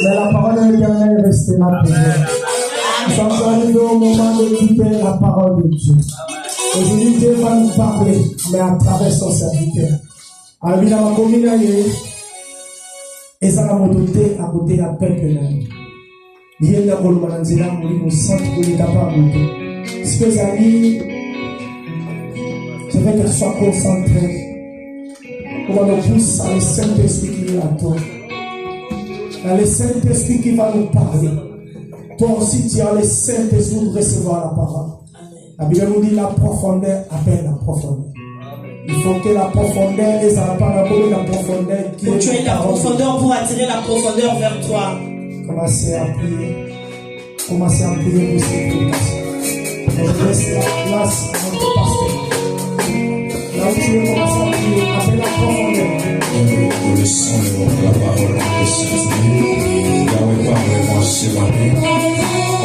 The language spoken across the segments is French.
Mais la parole de l'Éternel restera toujours. Nous sommes arrivés au moment d'écouter la parole de Dieu. Aujourd'hui, Dieu va nous parler, mais à travers son serviteur. Alors, il y a ma commune et ça a monté à côté à peuple. Il y a la colonne manzila, nous sommes capables de. Ce que ça dit, je veux que tu sois concentré. Comment on pousse à le Saint-Esprit qui est à toi. Dans le Saint-Esprit qui va nous parler. Toi aussi, tu as le Saint-Esprit pour recevoir la parole. La Bible nous dit la profondeur appelle la profondeur. Il faut que la profondeur, et ça va pas rappeler la profondeur qui est. Tu as la profondeur pour attirer la profondeur vers toi. Commencez à prier. Commencez à prier pour cette prédication. Je laisse la place à notre pasteur. Là où tu veux commencer à prier, appelle la profondeur. Nous laissons la parole de Saint-Esprit. Yahweh, parle-moi ce matin.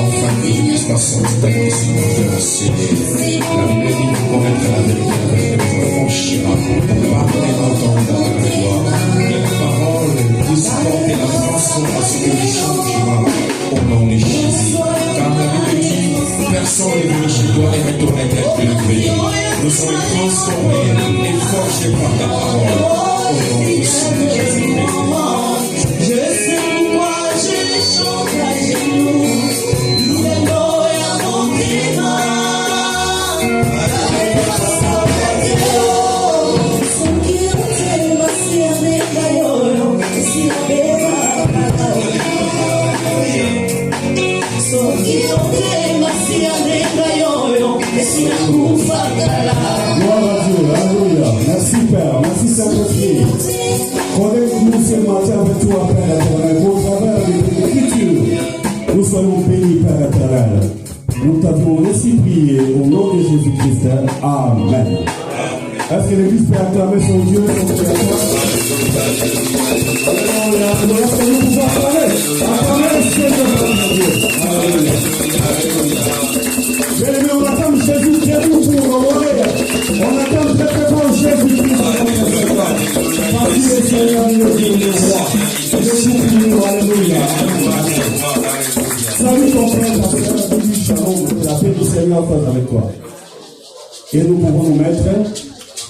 Enfin que je puisse passer ta question de l'enseigner. La Bible dit de connaître la vérité avec les franchira. Pour parler d'entendre la gloire. Les paroles disportent la transformation du changement au nom de Jésus. Car la Bible dit, personne n'est venu chez toi et met ton intérêt de l'éveil. Nous sommes transformés et forgés par ta parole. Au nom de Jésus-Christ. Je sais pourquoi je chante à genoux. Alléluia. Merci Père, merci Saint-Esprit. Connecte-nous ce matin avec toi, Père éternel. Au travers de l'Écriture, nous soyons bénis, Père éternel. Nous t'avons ainsi prié au nom de Jésus-Christ. Amen. Est-ce que l'Église peut acclamer son Dieu, son Créateur? Alléluia. Est-ce que nous pouvons acclamer? Acclamer le Seigneur notre Dieu. Alléluia. Bien-aimé, on attend Jésus très pour mourir. On attend très pour Jésus-Christ. Parce que le Seigneur est le Dieu du roi. Et nous prions, alléluia. Salut ton frère, parce que la vie shalom, la paix du Seigneur soit avec toi. Et nous pouvons nous mettre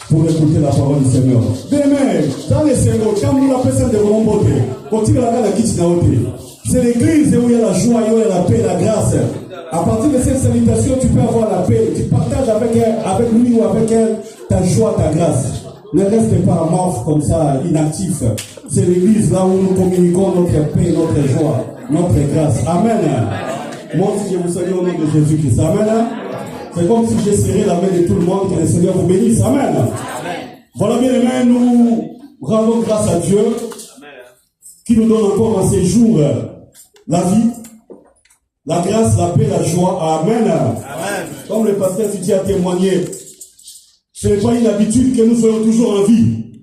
pour écouter la parole du Seigneur. Demain, dans les Seigneurs, quand nous l'appelons de Romboté, quand il a la quitte c'est l'église où il y a la joie, où il y a la paix, la grâce. À partir de cette salutation, tu peux avoir la paix. Tu partages avec elle, avec lui ou avec elle, ta joie, ta grâce. Ne reste pas mort comme ça, inactif. C'est l'église là où nous communiquons notre paix, notre joie, notre grâce. Amen. Moi aussi, je vous salue au nom de Jésus-Christ. Amen. C'est comme si j'ai serré la main de tout le monde, que le Seigneur vous bénisse. Amen. Voilà, bien aimés, nous rendons grâce à Dieu qui nous donne encore en ces jours la vie, la grâce, la paix, la joie. Amen. Amen. Comme le pasteur Titi a témoigné, ce n'est pas une habitude que nous soyons toujours en vie.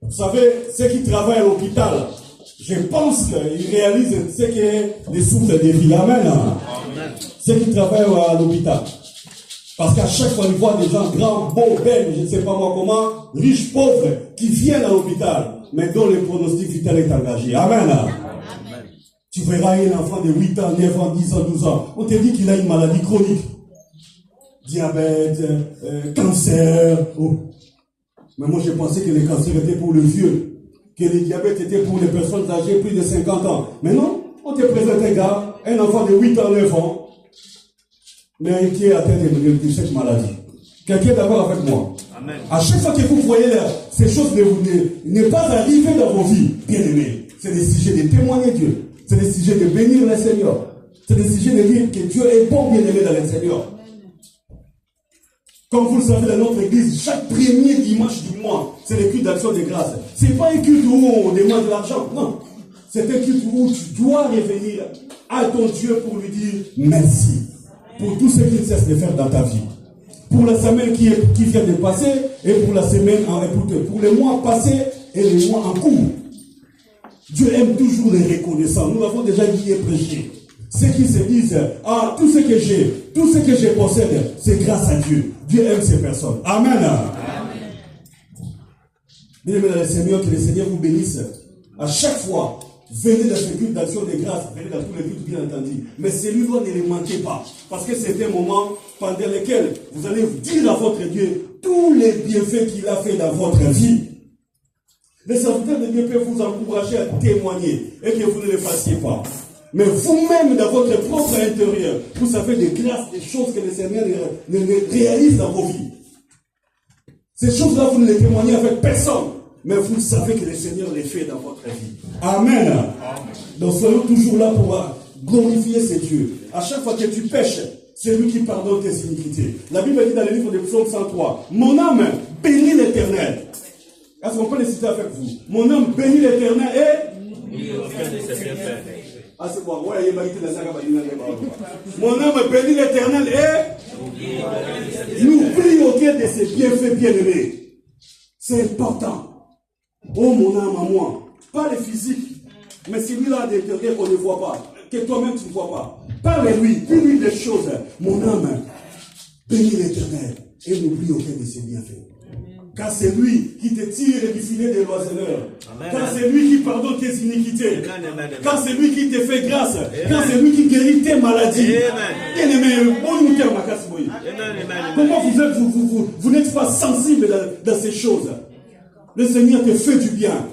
Vous savez, ceux qui travaillent à l'hôpital, je pense qu'ils réalisent ce qu'est les souffles de vie. Amen. Amen. Ceux qui travaillent à l'hôpital. Parce qu'à chaque fois, ils voient des gens grands, beaux, belles, je ne sais pas moi comment, riches, pauvres, qui viennent à l'hôpital, mais dont le pronostic vital est engagé. Amen. Amen. Tu verras un enfant de 8 ans, 9 ans, 10 ans, 12 ans. On te dit qu'il a une maladie chronique. Diabète, cancer. Oh. Mais moi, je pensais que les cancers étaient pour les vieux. Que les diabètes étaient pour les personnes âgées plus de 50 ans. Mais non, on te présente un gars, un enfant de 8 ans, 9 ans, mais qui est atteint de cette maladie. Quelqu'un est d'accord avec moi? Amen. À chaque fois que vous voyez ces choses ne pas arriver dans vos vies, bien aimés, c'est le sujet de témoigner Dieu. C'est le sujet de bénir le Seigneur. C'est le sujet de dire que Dieu est bon, bien aimé dans le Seigneur. Comme vous le savez dans notre église, chaque premier dimanche du mois, c'est le culte d'action de grâce. Ce n'est pas un culte où on demande de l'argent, non. C'est un culte où tu dois revenir à ton Dieu pour lui dire merci pour tout ce qu'il cesse de faire dans ta vie. Pour la semaine qui vient de passer et pour la semaine pour les mois passés et les mois en cours. Dieu aime toujours les reconnaissants. Nous l'avons déjà dit et prêché. Ceux qui se disent, ah, tout ce que je possède, c'est grâce à Dieu. Dieu aime ces personnes. Amen. Bien aimé dans le Seigneur, que le Seigneur vous bénisse. À chaque fois, Venez dans ce culte d'action de grâce, venez dans tous les cultes bien entendu. Mais celui-là ne les manquez pas. Parce que c'est un moment pendant lequel vous allez dire à votre Dieu tous les bienfaits qu'il a fait dans votre vie. Les serviteurs de Dieu peuvent vous encourager à témoigner et que vous ne le fassiez pas. Mais vous-même, dans votre propre intérieur, vous savez des grâces, des choses que le Seigneur réalise dans vos vies. Ces choses-là, vous ne les témoignez avec personne. Mais vous savez que le Seigneur les fait dans votre vie. Amen. Donc soyons toujours là pour glorifier ces dieux. À chaque fois que tu pêches, c'est lui qui pardonne tes iniquités. La Bible dit dans le livre de Psaume 103, mon âme bénit l'Éternel. Est-ce qu'on peut les citer avec vous? Mon âme bénit l'Éternel et... Ah c'est bon, ouais, mon âme bénit l'Éternel et... n'oublie aucun de ses bienfaits bien-aimés. C'est important. Oh mon âme à moi, pas le physique, mais celui-là d'intérieur qu'on ne voit pas, que toi-même tu ne vois pas. Parle-lui, dis-lui des choses. Mon âme, bénis l'Éternel et n'oublie aucun de ses bienfaits. Car c'est lui qui te tire du filet des loisonneurs. Car c'est lui qui pardonne tes iniquités. Car c'est lui qui te fait grâce. Car c'est lui qui guérit tes maladies. Comment vous êtes, vous n'êtes pas sensible dans ces choses? Le Seigneur te fait du bien.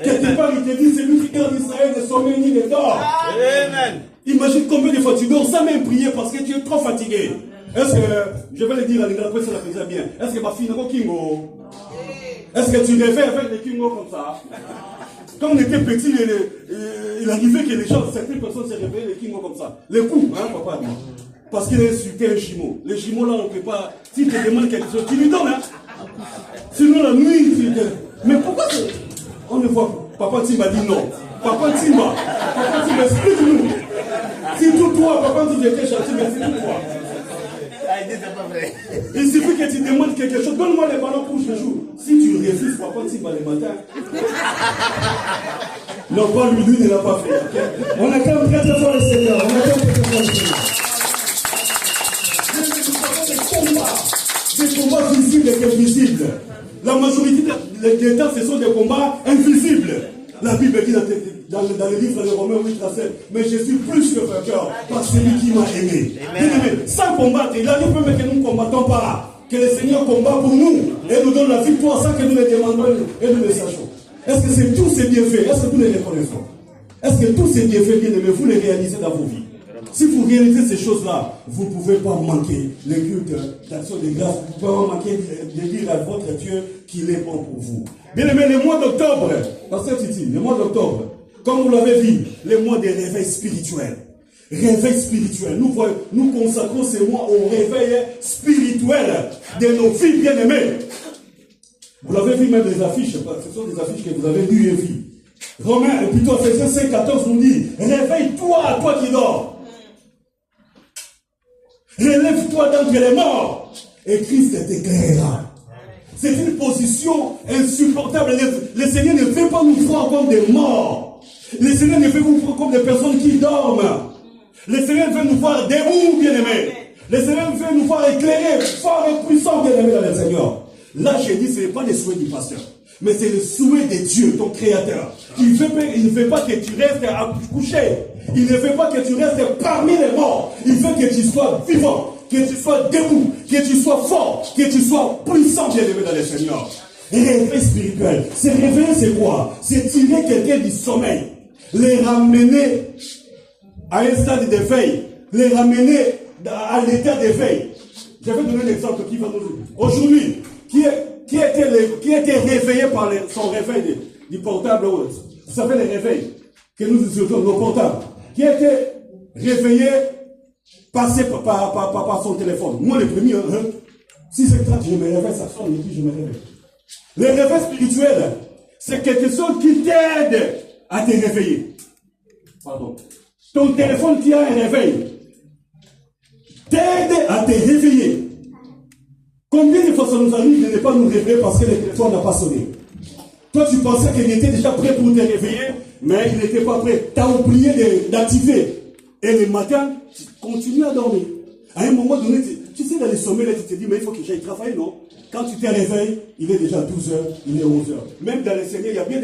Quelque part, il te dit, c'est lui qui garde Israël de sommeil ni de dort. Imagine combien de fois tu dors sans même prier parce que tu es trop fatigué. Est-ce que, je vais le dire à l'Église, après ça la faisait bien. Est-ce que ma fille n'a Kingo? Est-ce que tu rêvais avec des Kingo comme ça? Quand on était petit, il arrivait que les gens, certaines personnes se réveillaient les Kingo comme ça. Les coups, hein, papa? Parce qu'il est insulté un jumeau. Les jumeaux là, on ne peut pas. S'il te demande quelque chose, tu lui donnes, hein? Sinon la nuit, tu te... Mais pourquoi on ne voit pas? Papa Timba dit non. Papa Timba, explique-nous. Si tout toi, Papa Timba était chanté, mais c'est tout toi. Il suffit que tu demandes quelque chose. Donne-moi les ballons pour je joue. Si tu refuses, Papa Timba le matin. Non, pas lui ne l'a pas fait. Okay? On acclame très très fort le Seigneur. On acclame très très fort le Seigneur. Des combats visibles et invisibles. La majorité des temps, ce sont des combats invisibles. La Bible dit dans le livre de Romains 8, 7, mais je suis plus que vainqueur par celui qui m'a aimé. Sans combattre, il arrive même que nous ne combattons pas. Que le Seigneur combat pour nous et nous donne la victoire sans que nous les demandions et nous les sachions. Est-ce que c'est tous ces bienfaits? Est-ce que nous les reconnaissons? Est-ce que tous ces bienfaits, bien aimés, vous les réalisez dans vos vies? Si vous réalisez ces choses-là, vous ne pouvez pas manquer le culte d'action de grâce. Vous ne pouvez pas manquer de dire à votre Dieu qu'il est bon pour vous. Bien aimé, le mois d'octobre, Pasteur Titi, le mois d'octobre, comme vous l'avez vu, le mois des réveils spirituels. Réveil spirituel. Nous consacrons ces mois au réveil spirituel de nos vies bien aimées. Vous l'avez vu même des affiches, ce sont des affiches que vous avez lues et vues. Romains, plutôt Ephésiens 5,14 nous dit, réveille-toi, toi qui dors. Relève-toi d'entre les morts et Christ t'éclairera. C'est une position insupportable. Le Seigneur ne veut pas nous voir comme des morts. Le Seigneur ne veut nous voir comme des personnes qui dorment. Le Seigneur veut nous voir debout, bien-aimés. Le Seigneur veut nous voir éclairés, forts et puissants, bien-aimés dans le Seigneur. Là, j'ai dit, ce n'est pas le souhait du pasteur, mais c'est le souhait de Dieu, ton Créateur. Il ne veut pas que tu restes couché. Il ne veut pas que tu restes parmi les morts. Il veut que tu sois vivant, que tu sois debout, que tu sois fort, que tu sois puissant, bien-aimé dans le Seigneur. Réveil spirituel. C'est réveiller, c'est quoi? C'est tirer quelqu'un du sommeil, les ramener à un stade d'éveil, les ramener à l'état d'éveil. Je vais donner un exemple qui va nous... Aujourd'hui, qui a été réveillé par son réveil du portable, vous savez les réveils que nous utilisons, nos portables, qui a été réveillé, passé par son téléphone. Moi, le premier, 6h30, je me réveille, ça sonne, et puis je me réveille. Le réveil spirituel, c'est quelque chose qui t'aide à te réveiller. Pardon. Ton téléphone qui a un réveil t'aide à te réveiller. Combien de fois ça nous arrive de ne pas nous réveiller parce que le téléphone n'a pas sonné? Toi, tu pensais qu'il était déjà prêt pour te réveiller, mais il n'était pas prêt. Tu as oublié d'activer. Et le matin, tu continues à dormir. À un moment donné, tu sais, dans les sommets, là, tu te dis, mais il faut que j'aille travailler, non? Quand tu te réveilles, il est déjà 12h, il est 11h. Même dans les Seigneurs, il y a bien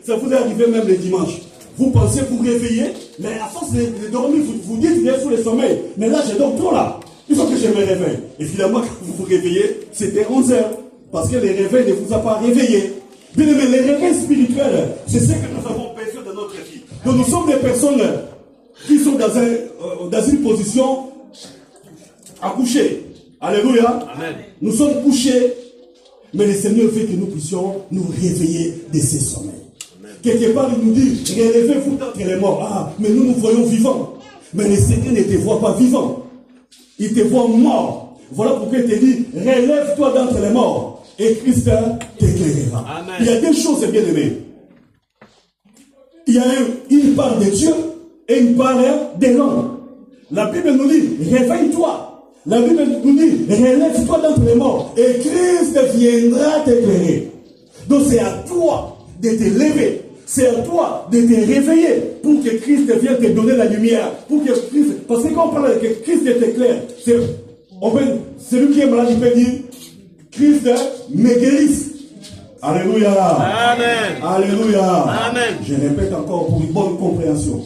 ça vous est arrivé même le dimanche. Vous pensez vous réveiller, mais à force de dormir, vous dites qu'il est sous le sommeil. Mais là, je dors trop là. Il faut que je me réveille. Et finalement, quand vous vous réveillez, c'était 11 heures. Parce que le réveil ne vous a pas réveillé. Bien aimé, les réveils spirituels, c'est ce que nous avons besoin dans notre vie. Donc nous sommes des personnes qui sont dans une position à coucher. Alléluia. Amen. Nous sommes couchés, mais le Seigneur veut que nous puissions nous réveiller de ces sommeils. Amen. Quelque part, il nous dit, relevez-vous d'entre les morts. Ah, mais nous nous voyons vivants. Mais le Seigneur ne te voit pas vivant. Il te voit mort. Voilà pourquoi il te dit, relève-toi d'entre les morts. Et Christ t'éclairera. Il y a deux choses, bien aimés. Il y a une part de Dieu et une part de l'homme. La Bible nous dit, réveille-toi. La Bible nous dit, relève-toi d'entre les morts et Christ viendra t'éclairer. Donc c'est à toi de te lever, c'est à toi de te réveiller pour que Christ vienne te donner la lumière. Pour que Christ, parce que quand on parle de que Christ t'éclaire, celui qui est malade, il peut dire, Christ me guérisse. Alléluia. Amen. Alléluia. Amen. Je répète encore pour une bonne compréhension.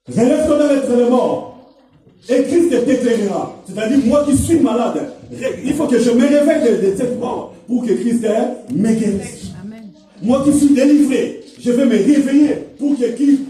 Relève-toi d'entre les morts. Et Christ t'éclairera. C'est-à-dire, moi qui suis malade, il faut que je me réveille de cette mort pour que Christ me guérisse. Amen. Moi qui suis délivré, je vais me réveiller pour que Christ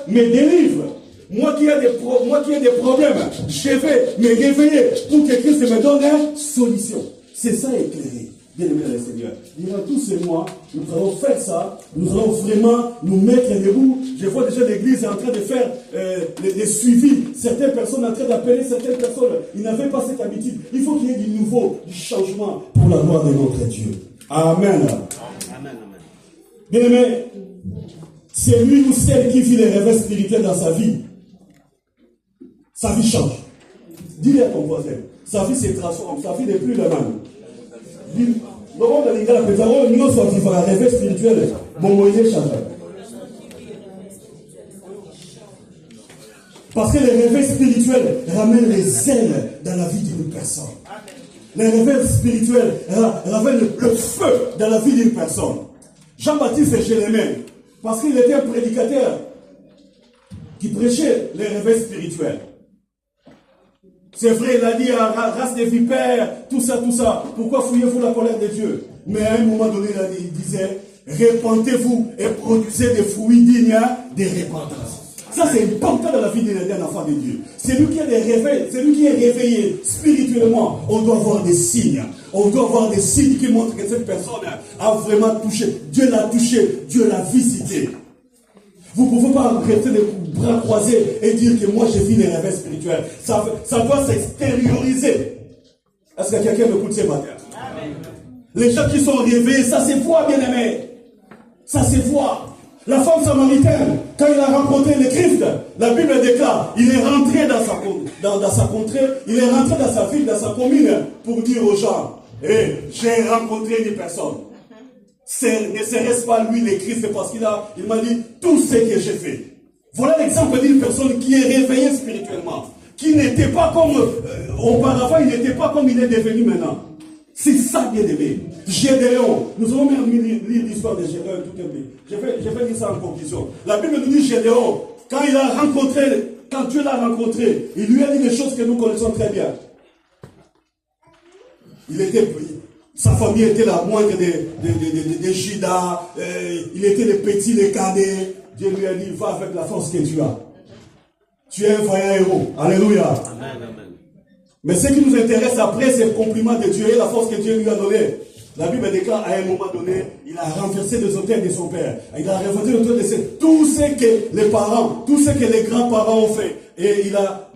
me délivre. Moi qui ai des problèmes, je vais me réveiller pour que Christ me donne une solution. C'est ça éclairer. Bien aimé le Seigneur. Durant tous ces mois, nous allons faire ça. Nous allons vraiment nous mettre debout. Je vois déjà l'église en train de faire des suivis. Certaines personnes en train d'appeler certaines personnes. Ils n'avaient pas cette habitude. Il faut qu'il y ait du nouveau, du changement pour la gloire de notre Dieu. Amen. Amen. Bien aimé, c'est lui ou celle qui vit les rêves spirituels dans sa vie. Sa vie change. Dis-le à ton voisin. Sa vie se transforme. Sa vie n'est plus la même. Parce que les réveils spirituels ramènent les ailes dans la vie d'une personne. Les réveils spirituels ramènent le feu dans la vie d'une personne. Jean-Baptiste Jérémie, parce qu'il était un prédicateur qui prêchait les réveils spirituels. C'est vrai, il a dit à race des vipères, tout ça. Pourquoi fouillez-vous la colère de Dieu? Mais à un moment donné, il disait, répandez-vous et produisez des fruits dignes de repentance. Ça, c'est important dans la vie d'un enfant de Dieu. Celui qui a des réveils, celui qui est réveillé spirituellement, on doit voir des signes. On doit voir des signes qui montrent que cette personne a vraiment touché. Dieu l'a touché, Dieu l'a visité. Vous ne pouvez pas rester les bras croisés et dire que moi j'ai vu les réveils spirituels. Ça doit s'extérioriser. Est-ce que quelqu'un m'écoute ce matin? Amen. Les gens qui sont réveillés, ça se voit, bien aimé. Ça se voit. La femme samaritaine, quand il a rencontré le Christ, la Bible déclare, il est rentré dans sa contrée, il est rentré dans sa ville, dans sa commune, pour dire aux gens, j'ai rencontré une personne. Ne serait-ce pas lui le Christ, parce qu'il m'a dit tout ce que j'ai fait. Voilà l'exemple d'une personne qui est réveillée spirituellement, qui n'était pas comme auparavant, il n'était pas comme il est devenu maintenant. C'est ça bien aimé. Gédéon, nous allons même lire l'histoire de Gédéon tout un peu. Je vais lire ça en conclusion. La Bible nous dit Gédéon, quand Dieu l'a rencontré, il lui a dit des choses que nous connaissons très bien. Sa famille était la moindre de Juda, il était le petit, le cadet. Dieu lui a dit, va avec la force que tu as. Tu es un vaillant héros. Alléluia. Amen, amen. Mais ce qui nous intéresse après, c'est le compliment de Dieu et la force que Dieu lui a donnée. La Bible déclare à un moment donné, il a renversé les autels de son père. Il a renversé les autels de tout ce que les parents, tout ce que les grands-parents ont fait. Et il a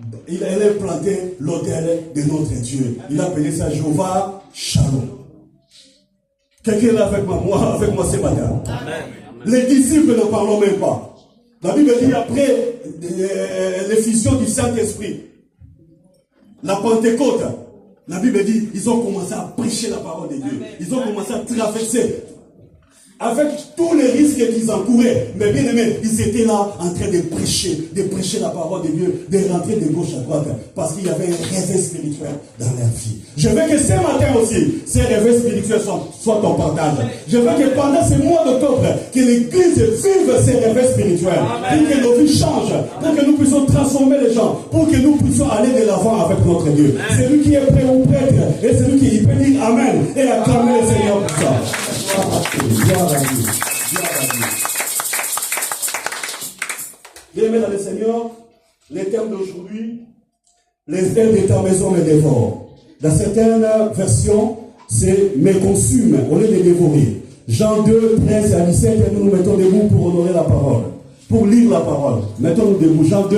planté l'autel de notre Dieu. Il a appelé ça Jéhovah Shalom. Quelqu'un est avec moi ce matin. Amen. Les disciples ne parlons même pas. La Bible dit après l'effusion du Saint-Esprit, la Pentecôte, la Bible dit ils ont commencé à prêcher la parole de Dieu. Ils ont commencé à traverser. avec tous les risques qu'ils encouraient. Mais bien aimés, ils étaient là en train de prêcher la parole de Dieu, de rentrer de gauche à droite, parce qu'il y avait un réveil spirituel dans leur vie. Je veux que ce matin aussi, ces réveils spirituels soient ton partage. Je veux que pendant ce mois d'octobre, que l'Église vive ces réveils spirituels, pour que nos vies changent, pour que nous puissions transformer les gens, pour que nous puissions aller de l'avant avec notre Dieu. C'est lui qui est prêt ou prêtre, et c'est lui qui peut dire Amen et acclamer le Seigneur pour ça. Gloire à Dieu. Gloire à Dieu. Bien-aimés dans le Seigneur, les thèmes d'aujourd'hui, les ailes de ta maison me dévorent. Dans certaines versions, c'est me consume au lieu de dévorer. Jean 2, 13 à 17, nous nous mettons debout pour honorer la parole, pour lire la parole. Mettons-nous debout. Jean 2,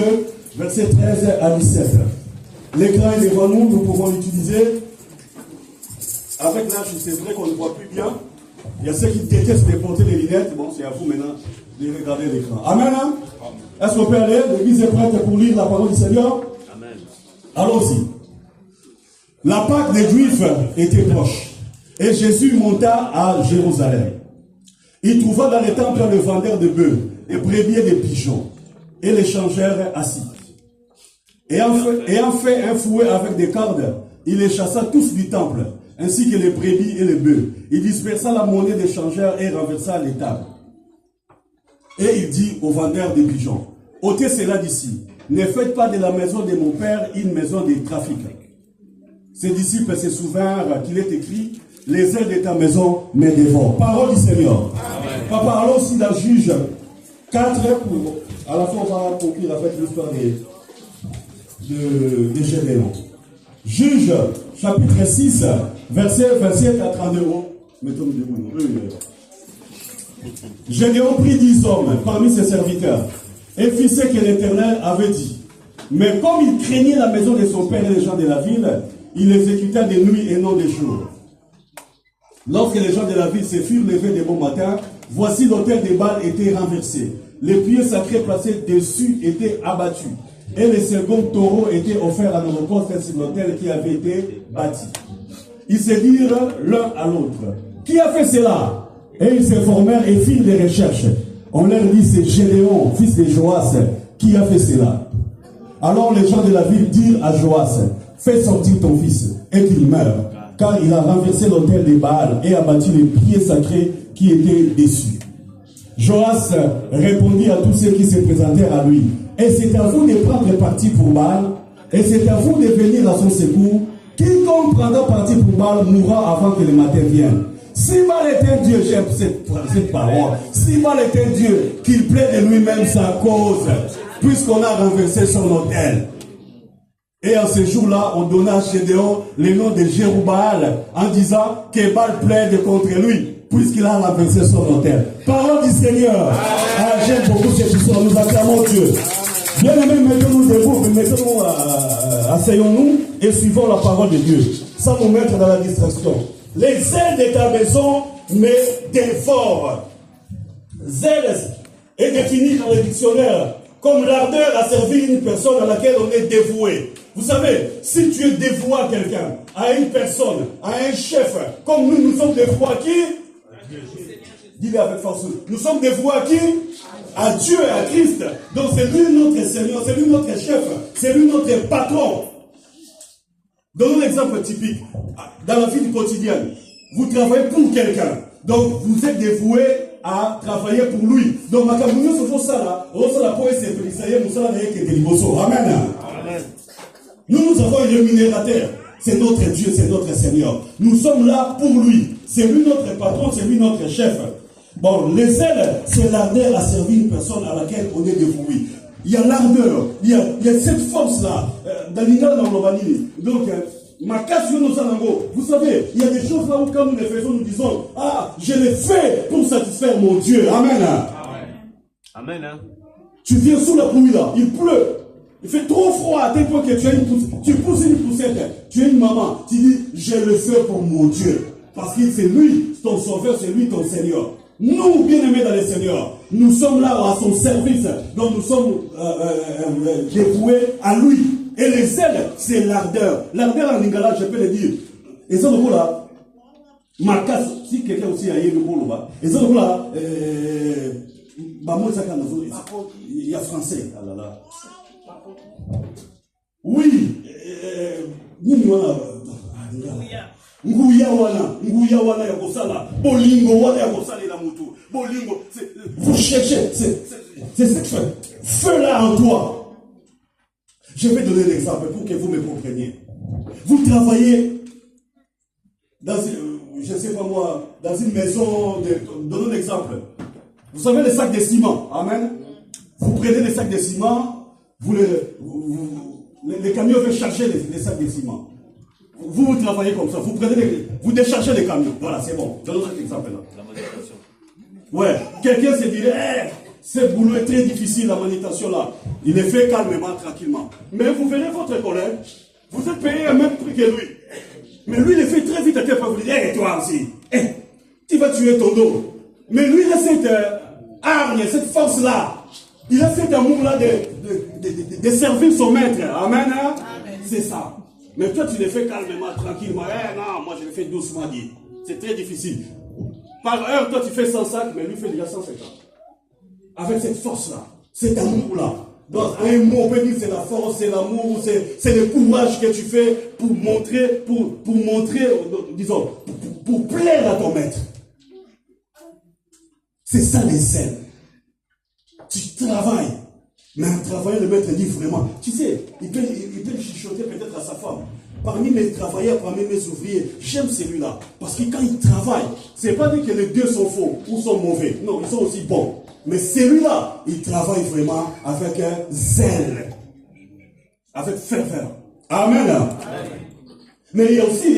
verset 13 à 17. L'écran est devant nous, nous pouvons l'utiliser. Avec l'âge, c'est vrai qu'on ne voit plus bien. Il y a ceux qui détestent de porter les lunettes. Bon, c'est à vous maintenant de regarder l'écran. Amen. Hein? Est-ce qu'on peut aller? L'église est prête pour lire la parole du Seigneur? Amen. Allons-y. La Pâque des Juifs était proche. Et Jésus monta à Jérusalem. Il trouva dans les temples le vendeur de bœufs, des brebis et des pigeons. Et les changèrent assis. Ayant fait un fouet avec des cordes, il les chassa tous du temple, ainsi que les brebis et les bœufs. Il dispersa la monnaie des changeurs et renversa les tables. Et il dit aux vendeurs de pigeons, ôtez cela d'ici. Ne faites pas de la maison de mon père une maison de trafic. Ses disciples se souvinrent qu'il est écrit, les ailes de ta maison me dévorent. Parole du Seigneur. Amen. Papa, allons aussi dans Juge 4, pour, à la fois on va conclure avec l'histoire de Gédéon. Juge chapitre 6, verset 27 à 32. Mettons-nous debout. Gédéon prit 10 hommes parmi ses serviteurs et fit ce que l'Éternel avait dit. Mais comme il craignait la maison de son père et les gens de la ville, il exécuta de nuit et non de jour. Lorsque les gens de la ville se furent levés de bon matin, voici l'autel des Baals était renversé. Les pieds sacrés placés dessus étaient abattus. Et les seconds taureaux étaient offerts à holocauste sur l'autel qui avait été bâti. Ils se dirent l'un à l'autre, qui a fait cela? Et ils se formèrent et firent des recherches. On leur dit, c'est Gédéon, fils de Joas, qui a fait cela. Alors les gens de la ville dirent à Joas, fais sortir ton fils et qu'il meure, car il a renversé l'autel des Baals et abattu les pieds sacrés qui étaient dessus. Joas répondit à tous ceux qui se présentèrent à lui, et c'est à vous de prendre parti pour Baal, et c'est à vous de venir à son secours. Quiconque prendra parti pour Baal mourra avant que le matin vienne. Si Baal est un Dieu, j'aime cette parole, si Baal est un Dieu, qu'il plaît de lui-même sa cause, puisqu'on a renversé son autel. Et en ce jour-là, on donna à Gédéon le nom de Jérubaal, en disant que Baal plaide contre lui, puisqu'il a renversé son autel. Parole du Seigneur. Ah, j'aime beaucoup cette histoire, nous acclamons Dieu. Bien aimés, mettons-nous debout, asseyons-nous et suivons la parole de Dieu, sans nous mettre dans la distraction. Les ailes de ta maison me dévorent. Zèle est défini dans le dictionnaire comme l'ardeur à servir une personne à laquelle on est dévoué. Vous savez, si tu es dévoué à quelqu'un, à une personne, à un chef, comme nous sommes dévoués à qui? Dis-le avec force. Nous sommes dévoués à qui? À Dieu et à Christ. Donc c'est lui notre Seigneur, c'est lui notre chef, c'est lui notre patron. Donnons l'exemple typique. Dans la vie quotidienne, vous travaillez pour quelqu'un. Donc vous êtes dévoué à travailler pour lui. Donc ma communion se fait ça là. On se la peut essayer, nous sommes là. Amen. Nous avons un rémunérateur. C'est notre Dieu, c'est notre Seigneur. Nous sommes là pour lui. C'est lui notre patron, c'est lui notre chef. Bon, les ailes, c'est l'ardeur à servir une personne à laquelle on est dévoué. Il y a l'ardeur, il y a cette force-là. Donc, vous savez, il y a des choses là où quand nous les faisons, nous disons, ah, je l'ai fait pour satisfaire mon Dieu. Amen. Amen. Tu viens sous la pluie là, il pleut. Il fait trop froid à tel point que tu pousses une poussette. Tu es une maman, tu dis, je le fais pour mon Dieu. Parce que c'est lui, ton sauveur, c'est lui ton Seigneur. Nous, bien-aimés dans le Seigneur, nous sommes là à son service. Donc nous sommes dévoués à lui. Et les ailes, c'est l'ardeur. L'ardeur en lingala, je peux le dire. Et ça, là, Marcas, si quelqu'un aussi a eu le bon là, et ça là, il y a français, ah là là. Oui, Nguya wana ya kosala, bolingo wana ya kosala la mutu, bolingo, vous cherchez, c'est ce que feu là en toi. Je vais donner l'exemple pour que vous me compreniez. Vous travaillez dans, je sais pas moi, dans une maison, donnons un exemple. Vous savez les sacs de ciment, amen. Vous prenez les sacs de ciment, les camions veulent charger les sacs de ciment. Vous travaillez comme ça, vous déchargez les camions. Voilà, c'est bon. Donnons cet exemple-là. La manutention. Ouais, quelqu'un se dirait, ce boulot est très difficile, la manutention là. Il est fait calmement, tranquillement. Mais vous verrez votre collègue, vous êtes payé un même prix que lui. Mais lui, il est fait très vite à tel point, vous dites, toi aussi, tu vas tuer ton dos. Mais lui, il a cette hargne, cette force-là. Il a cet amour-là de servir son maître. Amen. Hein? Amen. C'est ça. Mais toi, tu le fais calmement, tranquillement. Non, moi, je le fais doucement, dit. C'est très difficile. Par heure, toi, tu fais 100 sacs, mais lui fait déjà 150. Avec cette force-là, cet amour-là. Dans un mot, on peut dire c'est la force, c'est l'amour, c'est le courage que tu fais pour montrer, disons, pour plaire à ton maître. C'est ça les ailes. Tu travailles. Mais en travaillant, le maître dit vraiment, tu sais, il peut chuchoter peut-être à sa femme. Parmi mes travailleurs, parmi mes ouvriers, j'aime celui-là. Parce que quand il travaille, c'est pas dire que les deux sont faux ou sont mauvais. Non, ils sont aussi bons. Mais celui-là, il travaille vraiment avec zèle. Avec ferveur. Amen. Amen. Mais il y a aussi,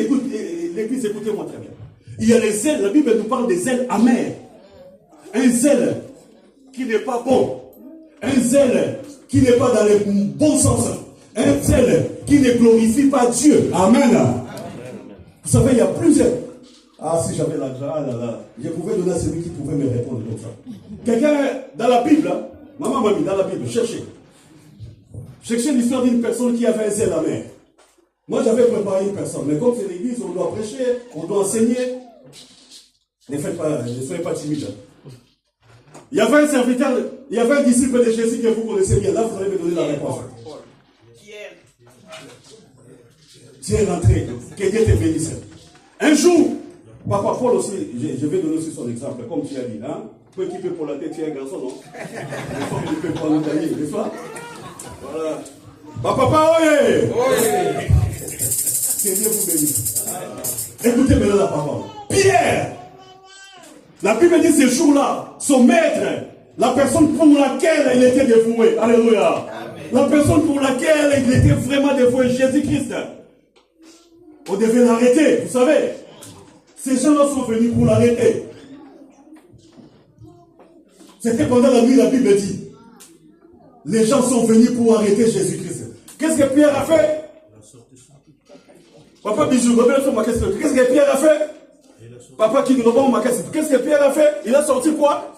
l'église, écoutez-moi très bien. Il y a les zèles, la Bible nous parle des zèles amers. Un zèle qui n'est pas bon. Un zèle qui n'est pas dans le bon sens. Un zèle qui ne glorifie pas Dieu. Amen. Amen. Vous savez, il y a plusieurs. Ah, si j'avais l'argent, je pouvais donner à celui qui pouvait me répondre comme ça. Quelqu'un dans la Bible, maman m'a mis dans la Bible, cherchez. Cherchez l'histoire d'une personne qui avait un zèle amer. Moi, j'avais préparé une personne, mais comme c'est l'église, on doit prêcher, on doit enseigner. Ne soyez pas timides. Il y avait un serviteur, il y avait un disciple de Jésus que vous connaissez bien. Là, vous allez me donner la réponse. Tu es rentré. Que Dieu te bénisse. Un jour, Papa Paul aussi, je vais donner aussi son exemple, comme tu as dit. Hein? Toi qui peux pour la tête, tu es un garçon, non? Les femmes ne peuvent pas nous gagner, n'est-ce pas? Voilà. Papa, oye! Que Dieu vous bénisse. Écoutez maintenant la parole. Pierre! La Bible dit ce jour-là, son maître, la personne pour laquelle il était dévoué, alléluia. Amen. La personne pour laquelle il était vraiment dévoué, Jésus-Christ. On devait l'arrêter, vous savez. Ces gens-là sont venus pour l'arrêter. C'était pendant la nuit, la Bible dit. Les gens sont venus pour arrêter Jésus-Christ. Qu'est-ce que Pierre a fait? Papa Bijou, qu'est-ce que Pierre a fait? Papa qui nous revend ma caisse. Qu'est-ce que Pierre a fait? Il a sorti quoi?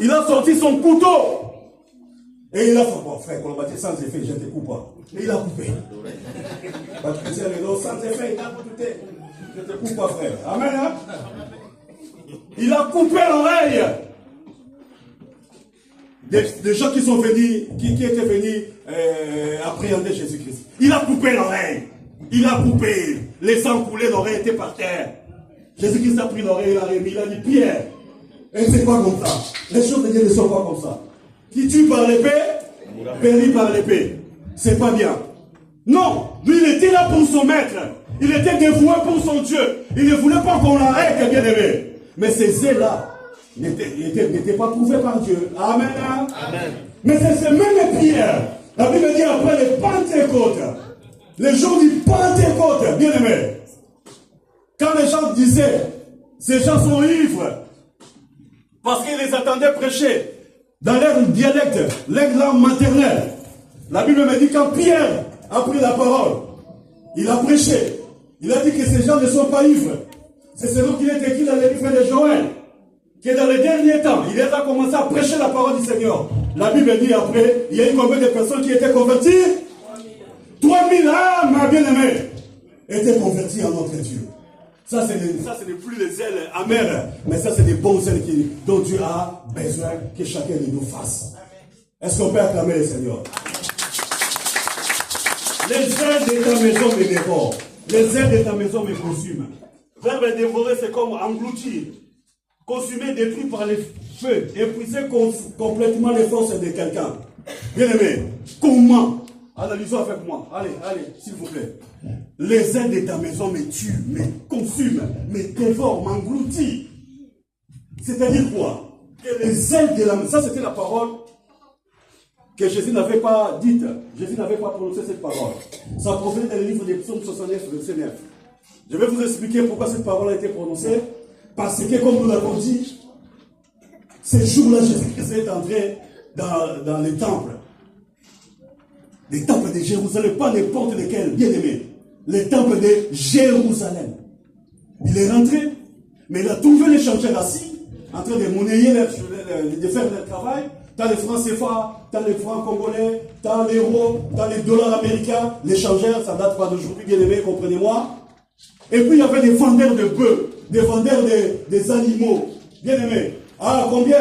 Il a sorti son couteau. Et il a fait, bon frère, qu'on va dire sans effet, je ne te coupe pas. Et il a coupé. Patricia Renaud, sans effet, il a coupé. Je ne te coupe pas, frère. Amen. Hein? Il a coupé l'oreille. Des gens qui sont venus, qui étaient venus appréhender Jésus-Christ. Il a coupé l'oreille. Il a coupé. Les sangs coulés, l'oreille était par terre. Jésus-Christ a pris l'oreille, il a remis, il a dit, Pierre, et c'est pas comme ça. Les choses de Dieu ne sont pas comme ça. Qui tue par l'épée, périt par l'épée. C'est pas bien. Non, lui il était là pour son maître. Il était dévoué pour son Dieu. Il ne voulait pas qu'on l'arrête, bien aimé. Mais ces zèles-là n'étaient pas prouvés par Dieu. Amen. Amen. Mais c'est ce même Pierre. La Bible dit après les Pentecôtes. Les jours du Pentecôte, bien aimé. Quand les gens disaient, ces gens sont ivres, parce qu'ils les attendaient prêcher dans leur dialecte, leur langue maternelle. La Bible me dit quand Pierre a pris la parole, il a prêché. Il a dit que ces gens ne sont pas ivres. C'est ce qui est écrit dans le livre de Joël, que dans les derniers temps, il a commencé à prêcher la parole du Seigneur. La Bible dit après, il y a eu combien de personnes qui étaient converties? 3000 âmes, bien aimés, étaient converties en notre Dieu. Ça, ce n'est plus les ailes amères, mais ça, c'est des bons ailes dont Dieu a besoin que chacun de nous fasse. Est-ce qu'on peut acclamer le Seigneur? Les ailes de ta maison me dévorent. Les ailes de ta maison me consument. Verbe dévorer, c'est comme engloutir, consumer, détruit par les feux, épuiser complètement les forces de quelqu'un. Bien aimé, comment? Analysons avec moi. Allez, s'il vous plaît. Les ailes de ta maison me tuent, me consument, me dévorent, m'engloutissent. C'est-à-dire quoi? Que les ailes de la maison, ça c'était la parole que Jésus n'avait pas dite. Jésus n'avait pas prononcé cette parole. Ça provient dans le livre des Psaumes 69, verset 9. Je vais vous expliquer pourquoi cette parole a été prononcée. Parce que, comme nous l'avons dit, ces jours-là, Jésus-Christ est entré dans les temples. Les temples de Jérusalem, pas n'importe lesquels, bien aimés. Les temples de Jérusalem. Il est rentré, mais il a trouvé les chanteurs assis, en train de monnayer, de faire leur travail. T'as les francs CFA, t'as les francs congolais, t'as l'euro, t'as les dollars américains, les changeurs, ça date pas d'aujourd'hui, bien aimé, comprenez-moi. Et puis il y avait des vendeurs de bœufs, des vendeurs des animaux, bien aimé. Ah, combien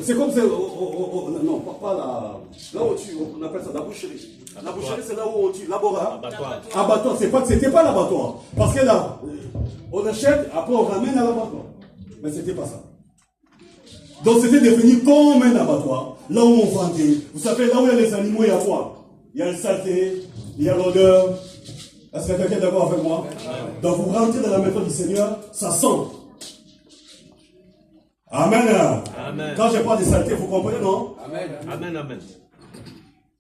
c'est comme ça, non, pas là où on appelle ça la boucherie. La boucherie, c'est là où on tue, l'abattoir. Abattoir, c'était pas l'abattoir. Parce que là, on achète, après on ramène à l'abattoir. Mais c'était pas ça. Donc c'était devenu comme un abattoir, là où on vendait. Vous savez, là où il y a les animaux, il y a quoi? Il y a le saleté, il y a l'odeur. Est-ce que quelqu'un est d'accord avec moi? Donc vous rentrez dans la maison du Seigneur, ça sent. Amen. Amen. Quand je parle de saleté, vous comprenez, non? Amen. Amen. Amen.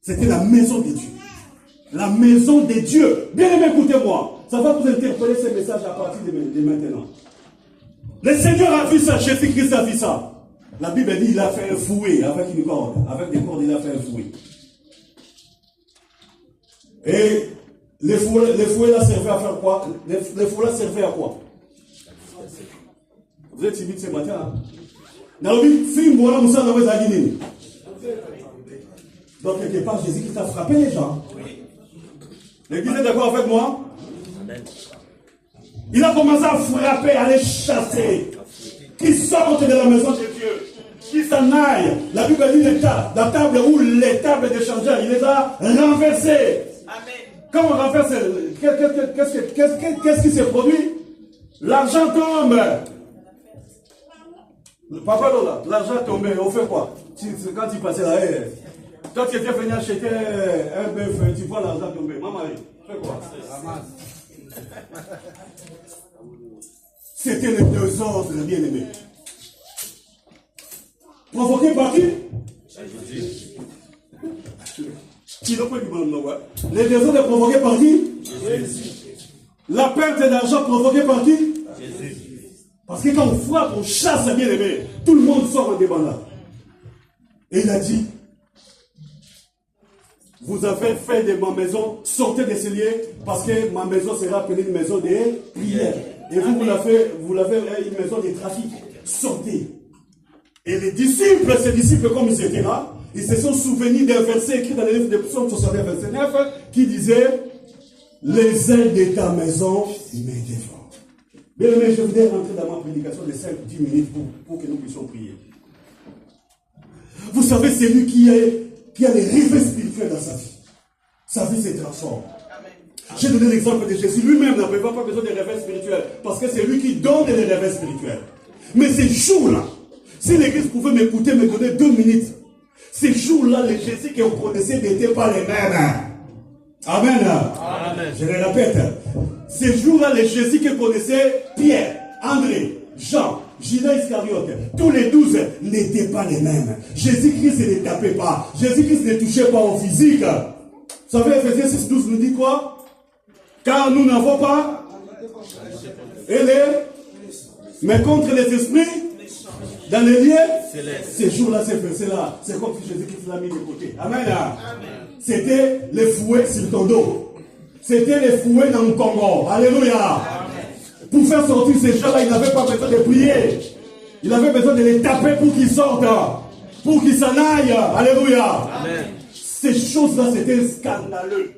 C'était la maison de Dieu. La maison de Dieu. Bien aimé, écoutez-moi. Ça va vous interpeller ces messages à partir de maintenant. Le Seigneur a vu ça, Jésus-Christ a vu ça. La Bible dit qu'il a fait un fouet avec une corde. Avec des cordes, il a fait un fouet. Et les fouets là servaient à faire quoi? Les fouets là servaient à quoi? Vous êtes timide ce matin, hein? Donc quelque part, Jésus-Christ a frappé les gens. L'église est d'accord avec moi? Il a commencé à frapper, à les chasser. Qu'ils sortent de la maison de Dieu. Qu'ils s'en aillent. La Bible dit la table où les tables d'échangeurs, il les a renversées. Amen. Quand on renverse, qu'est-ce qui se produit? L'argent tombe. Papa Lola, l'argent est tombé, on fait quoi? Quand il passait là, quand tu étais venu acheter un bœuf, tu vois l'argent tomber. Maman, fais quoi? C'était le désordre, bien aimé. Provoqué par qui? Les désordres est provoqué par qui? Jésus. La perte d'argent provoquée par qui? Jésus. Parce que quand on frappe, on chasse, bien aimé, tout le monde sort en débandant. Et il a dit, vous avez fait de ma maison, sortez de ce lieu, parce que ma maison sera appelée une maison de prière. Et vous l'avez une maison de trafic. Sortez. Et les disciples, ces disciples, comme ils étaient là, ils se sont souvenus d'un verset écrit dans le livre de Psaume 69, verset 9, qui disait, les ailes de ta maison me dévorent. Bien aimé, je voudrais rentrer dans ma prédication de 5-10 minutes pour que nous puissions prier. Vous savez, c'est lui qui a les réveils spirituels dans sa vie. Sa vie se transforme. J'ai donné l'exemple de Jésus. Lui-même n'avait pas besoin de réveils spirituels. Parce que c'est lui qui donne les réveils spirituels. Mais ces jours-là, si l'église pouvait m'écouter, me donner 2 minutes, ces jours-là, les Jésus que vous connaissez n'étaient pas les mêmes. Amen. Amen. Je le répète. Ces jours-là, les Jésus que connaissaient Pierre, André, Jean, Judas Iscariote, tous les 12 n'étaient pas les mêmes. Jésus-Christ ne tapait pas. Jésus-Christ ne touchait pas au physique. Vous savez, Ephésiens 6:12 nous dit quoi? Car nous n'avons pas mais contre les esprits dans les lieux, ces jours-là, ces versets-là, c'est comme si Jésus-Christ l'a mis de côté. Amen. C'était les fouets sur ton dos. C'était les fouets dans le Congo. Alléluia. Amen. Pour faire sortir ces gens-là, il n'avait pas besoin de prier. Il avait besoin de les taper pour qu'ils sortent. Pour qu'ils s'en aillent. Alléluia. Amen. Ces choses-là, c'était scandaleux.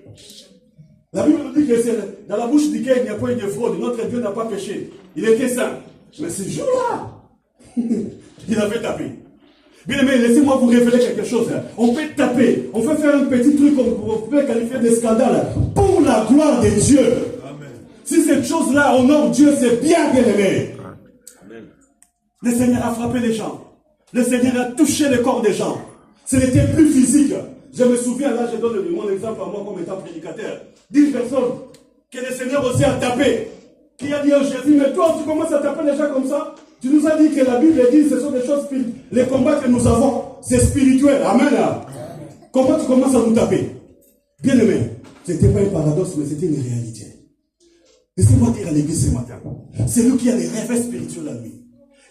La Bible nous dit que c'est dans la bouche duquel il n'y a pas eu de fraude. Notre Dieu n'a pas péché. Il était saint. Mais ce jour-là, il avait tapé. Bien aimé, laissez-moi vous révéler quelque chose. On peut taper, on peut faire un petit truc qu'on peut qualifier de scandale pour la gloire de Dieu. Amen. Si cette chose-là honore Dieu, c'est bien aimé. Amen. Le Seigneur a frappé les gens. Le Seigneur a touché le corps des gens. Ce n'était plus physique. Je me souviens, là, je donne mon exemple à moi comme étant prédicateur. 10 personnes que le Seigneur aussi a tapé. Qui a dit à Jésus, mais toi, tu commences à taper les gens comme ça? Tu nous as dit que la Bible dit que ce sont des choses spirituelles. Les combats que nous avons, c'est spirituel. Amen. Comment tu commences à nous taper? Bien aimé, ce n'était pas un paradoxe, mais c'était une réalité. Laissez-moi dire à l'église ce matin, c'est lui qui a des rêves spirituels à lui.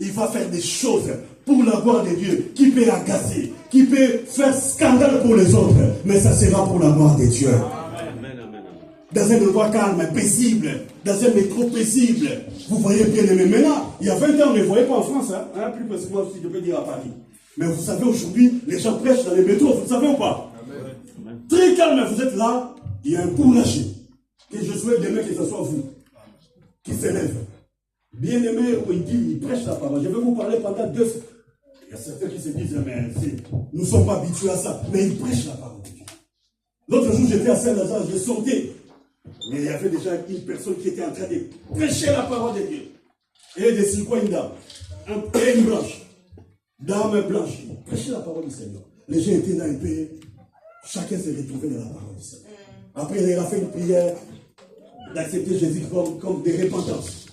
Il va faire des choses pour la gloire de Dieu, qui peut agacer, qui peut faire scandale pour les autres, mais ça sera pour la gloire de Dieu. Dans un endroit calme, paisible, dans un métro paisible. Vous voyez bien aimé. Maintenant, il y a 20 ans, on ne les voyait pas en France, hein, plus précisément, si je peux dire à Paris. Mais vous savez, aujourd'hui, les gens prêchent dans les métros, vous le savez ou pas? Amen. Très calme, vous êtes là, il y a un courage. Que je souhaite demain que ce soit vous qui s'élève. Bien aimé, il prêche la parole. Je vais vous parler pendant 2 semaines. Il y a certains qui se disent, mais nous ne sommes pas habitués à ça. Mais il prêche la parole de Dieu. L'autre jour, j'étais à Saint-Lazare, je sortais. Mais il y avait déjà une personne qui était en train de prêcher la parole de Dieu. Et de sur quoi une dame, une blanche, dame blanche, prêcher la parole du Seigneur. Les gens étaient là un peu, chacun s'est retrouvé dans la parole du Seigneur. Après, il a fait une prière d'accepter Jésus comme des repentances.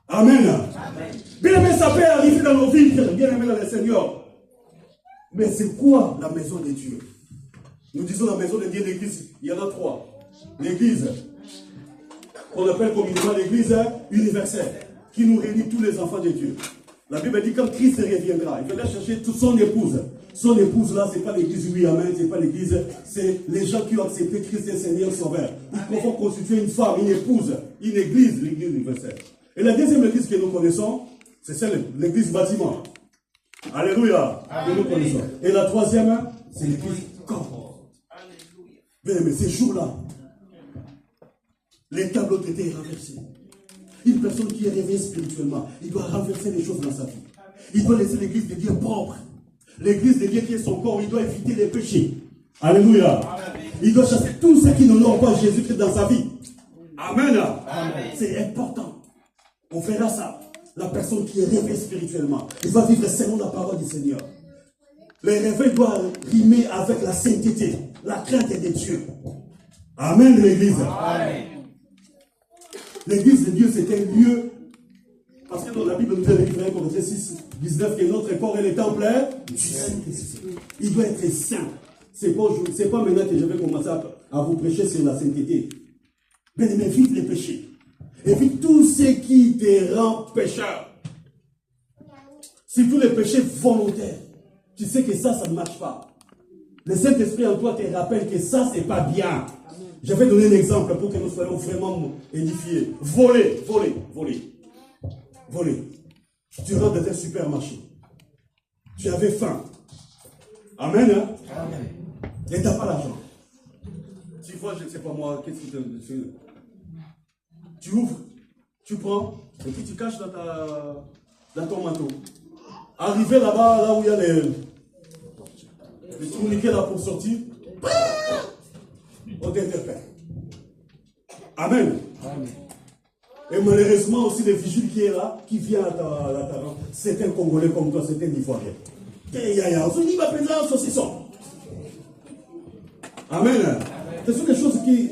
Amen. Amen. Bien aimé, ça peut arriver dans nos vies, bien aimé dans le Seigneur. Mais c'est quoi la maison de Dieu? Nous disons la maison de Dieu, l'église, il y en a 3. L'église, qu'on appelle communément l'église universelle, qui nous réunit tous les enfants de Dieu. La Bible dit quand Christ reviendra, il viendra chercher toute son épouse. Son épouse là, ce n'est pas l'église, oui, amen, ce n'est pas l'église, c'est les gens qui ont accepté Christ et Seigneur Sauveur. Ils vont constituer une femme, une épouse, une église, l'église universelle. Et la deuxième église que nous connaissons, c'est celle, l'église bâtiment. Alléluia, que nous connaissons. Et la troisième, c'est l'église corps. Bien, mais ces jours-là, les tableaux étaient renversés. Une personne qui est réveillée spirituellement, il doit renverser les choses dans sa vie. Il doit laisser l'église de Dieu propre. L'église de Dieu qui est son corps, il doit éviter les péchés. Alléluia. Amen. Il doit chasser tous ceux qui n'honorent pas Jésus-Christ dans sa vie. Amen. Amen. C'est important. On fera ça. La personne qui est réveillée spirituellement, il va vivre selon la parole du Seigneur. Le réveil doit rimer avec la sainteté, la crainte de Dieu. Amen, l'église. Amen. L'église de Dieu, c'est un lieu, parce que dans la Bible nous dit, dans Corinthiens 6, 19, que notre corps est le temple du Saint-Esprit. Il doit être saint. C'est pas maintenant que je vais commencer à vous prêcher sur la sainteté. Mais évite les péchés. Évite tout ce qui te rend pécheur. Surtout les péchés volontaires. Tu sais que ça ne marche pas. Le Saint-Esprit en toi te rappelle que ça, c'est pas bien. Je vais donner un exemple pour que nous soyons vraiment édifiés. Voler. Tu rentres dans un supermarché. Tu avais faim. Amen. Hein? Amen. Et tu n'as pas l'argent. Tu vois, je ne sais pas moi, qu'est-ce que tu ouvres, tu prends, et puis tu caches dans ton manteau. Arrivé là-bas, là où il y a les tourniquets là pour sortir, on t'interpelle. Amen. Amen. Et malheureusement aussi, le vigile qui est là, qui vient à ta main, c'est un Congolais comme toi, c'est un Ivoirien. On se dit, va peser un saucisson. Amen. Ce sont des choses qui,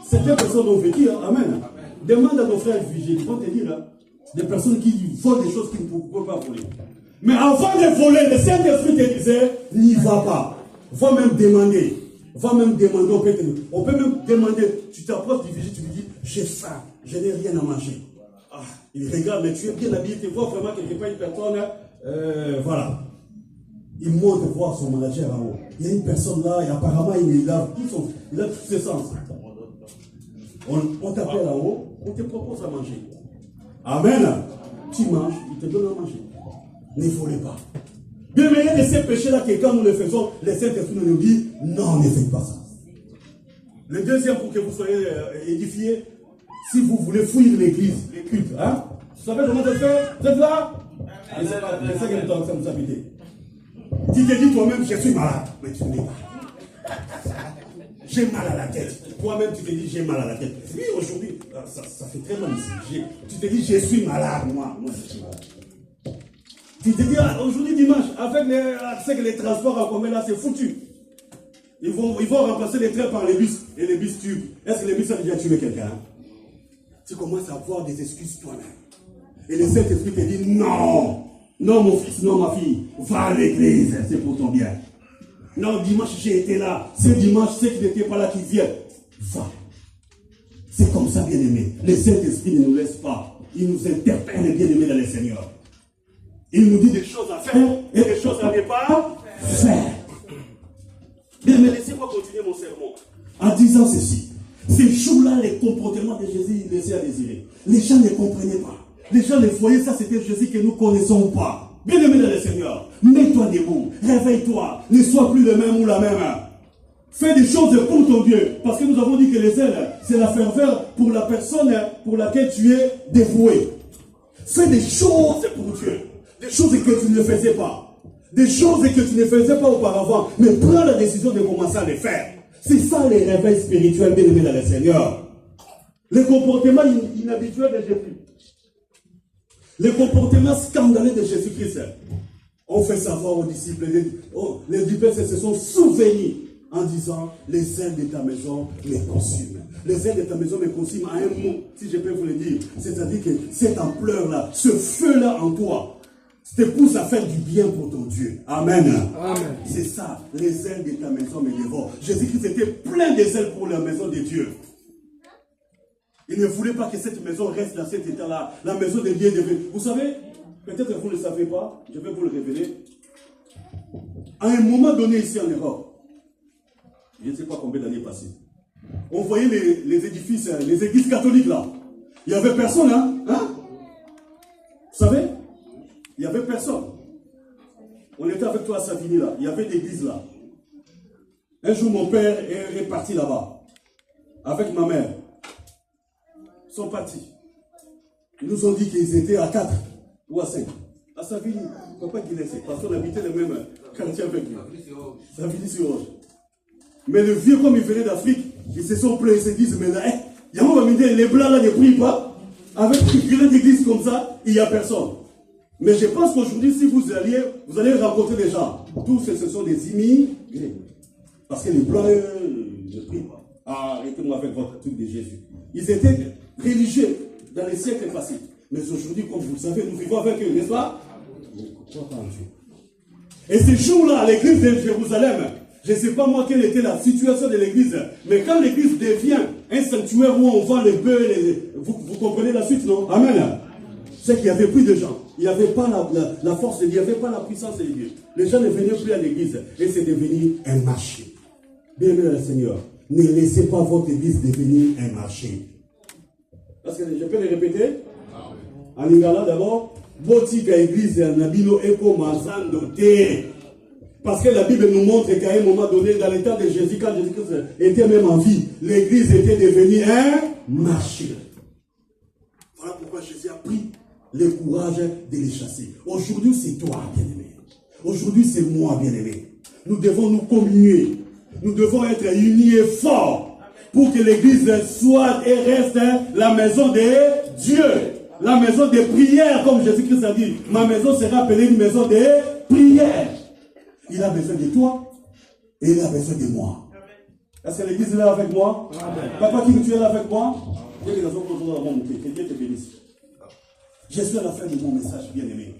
certaines personnes ont vécu. Hein? Amen. Demande à nos frères vigiles, ils vont te dire, hein, des personnes qui volent des choses qu'ils ne peuvent pas voler. Mais avant de voler, le Saint-Esprit te disait, n'y va pas. Va même demander. On peut même demander, tu t'approches du vigile, tu lui dis, j'ai faim, je n'ai rien à manger. Ah, il regarde, mais tu es bien habillé, tu vois vraiment quelque part une personne, voilà. Il monte voir son manager en haut. Il y a une personne là, et apparemment il a tous ses sens. On t'appelle en haut, on te propose à manger. Amen. Tu manges, il te donne à manger. Ne volez pas. Bien, mais il y a de ces péchés-là que quand nous les faisons, les Saint-Esprit nous dit, non, ne faites pas ça. Le deuxième, pour que vous soyez édifiés, si vous voulez fuir l'église, les cultes, hein? Vous savez comment ça se fait? Vous êtes là? Je sais que ça nous habite. Tu te dis toi-même, je suis malade, mais tu n'es pas. J'ai mal à la tête. Toi-même, tu te dis, j'ai mal à la tête. Oui, aujourd'hui, ça fait très mal ici. Tu te dis, je suis malade, moi je suis malade. Tu te dis, aujourd'hui dimanche, avec les transports en commun là, c'est foutu. Ils vont remplacer les trains par les bus et les bus tubes. Est-ce que les bus ont déjà tué quelqu'un? Tu commences à avoir des excuses toi-même. Et le Saint-Esprit te dit, non, non mon fils, non ma fille, va à l'église, c'est pour ton bien. Non, dimanche j'ai été là. Ce dimanche, ceux qui n'étaient pas là qui viennent. Va. C'est comme ça, bien-aimé. Le Saint-Esprit ne nous laisse pas. Il nous interpelle, bien-aimé, dans le Seigneur. Il nous dit des choses à faire et des choses à ne pas faire. Bien, mais laissez-moi continuer mon sermon en disant ceci. Ces jours-là, les comportements de Jésus, ils laissaient à désirer. Les gens ne comprenaient pas. Les gens les voyaient, ça c'était Jésus que nous ne connaissons pas. Bien-aimé dans le Seigneur, mets-toi debout, réveille-toi, ne sois plus le même ou la même. Fais des choses pour ton Dieu. Parce que nous avons dit que les ailes, c'est la ferveur pour la personne pour laquelle tu es dévoué. Fais des choses pour Dieu. Des choses que tu ne faisais pas. Des choses que tu ne faisais pas auparavant. Mais prends la décision de commencer à les faire. C'est ça les réveils spirituels, bien-aimés dans le Seigneur. Les comportements inhabituels de Jésus. Les comportements scandaleux de Jésus-Christ. On fait savoir aux disciples. Les disciples se sont souvenus en disant, les ailes de ta maison me consument. Les ailes de ta maison me consument à un mot, si je peux vous le dire. C'est-à-dire que cette ampleur-là, ce feu-là en toi, te pousse à faire du bien pour ton Dieu. Amen. Amen. C'est ça, les ailes de ta maison me dévorent. Jésus-Christ était plein des ailes pour la maison de Dieu. Il ne voulait pas que cette maison reste dans cet état-là. La maison de Dieu devait... Vous savez, peut-être que vous ne le savez pas, je vais vous le révéler. À un moment donné ici en Europe, je ne sais pas combien d'années passées, on voyait les édifices, les églises catholiques là. Il n'y avait personne, hein? Vous savez? Il n'y avait personne. On était avec toi à Savigny là. Il y avait l'église là. Un jour, mon père est parti là-bas. Avec ma mère. Ils sont partis. Ils nous ont dit qu'ils étaient à 4 ou à 5. À Savigny. Papa qui laissait. Parce qu'on habitait le même quartier avec lui. Savigny-sur-Orge. Mais le vieux, comme il venait d'Afrique, ils se sont plaints. Ils se disent, mais là, il y a les blancs là ne prient pas. Avec une grande église comme ça, il n'y a personne. Mais je pense qu'aujourd'hui, si vous allez rencontrer des gens. Tous ce sont des immigrés. Parce que les blancs ne prient pas. Arrêtez-moi avec votre truc de Jésus. Ils étaient religieux dans les siècles passés. Mais aujourd'hui, comme vous le savez, nous vivons avec eux, n'est-ce pas? Pourquoi pas en Dieu? Et ces jours-là, à l'église de Jérusalem, je ne sais pas moi quelle était la situation de l'église, mais quand l'église devient un sanctuaire où on vend les bœufs, vous comprenez la suite, non? Amen. C'est qu'il n'y avait plus de gens. Il n'y avait pas la force de Dieu, il n'y avait pas la puissance de Dieu. Les gens ne venaient plus à l'église et c'est devenu un marché. Bien-aimé le Seigneur, ne laissez pas votre église devenir un marché. Parce que je peux le répéter? En lingala d'abord, botika église nabino eko mazandote. Parce que la Bible nous montre qu'à un moment donné, dans l'état de Jésus, quand Jésus-Christ était même en vie, l'église était devenue un marché. Voilà pourquoi Jésus a pris le courage de les chasser. Aujourd'hui, c'est toi, bien-aimé. Aujourd'hui, c'est moi, bien-aimé. Nous devons nous communier. Nous devons être unis et forts pour que l'église soit et reste la maison de Dieu. La maison de prière, comme Jésus-Christ a dit. Ma maison sera appelée une maison de prière. Il a besoin de toi et il a besoin de moi. Est-ce que l'église est là avec moi? Amen. Papa, qui tu es là avec moi? Que Dieu te bénisse. Je suis à la fin de mon message, bien-aimé.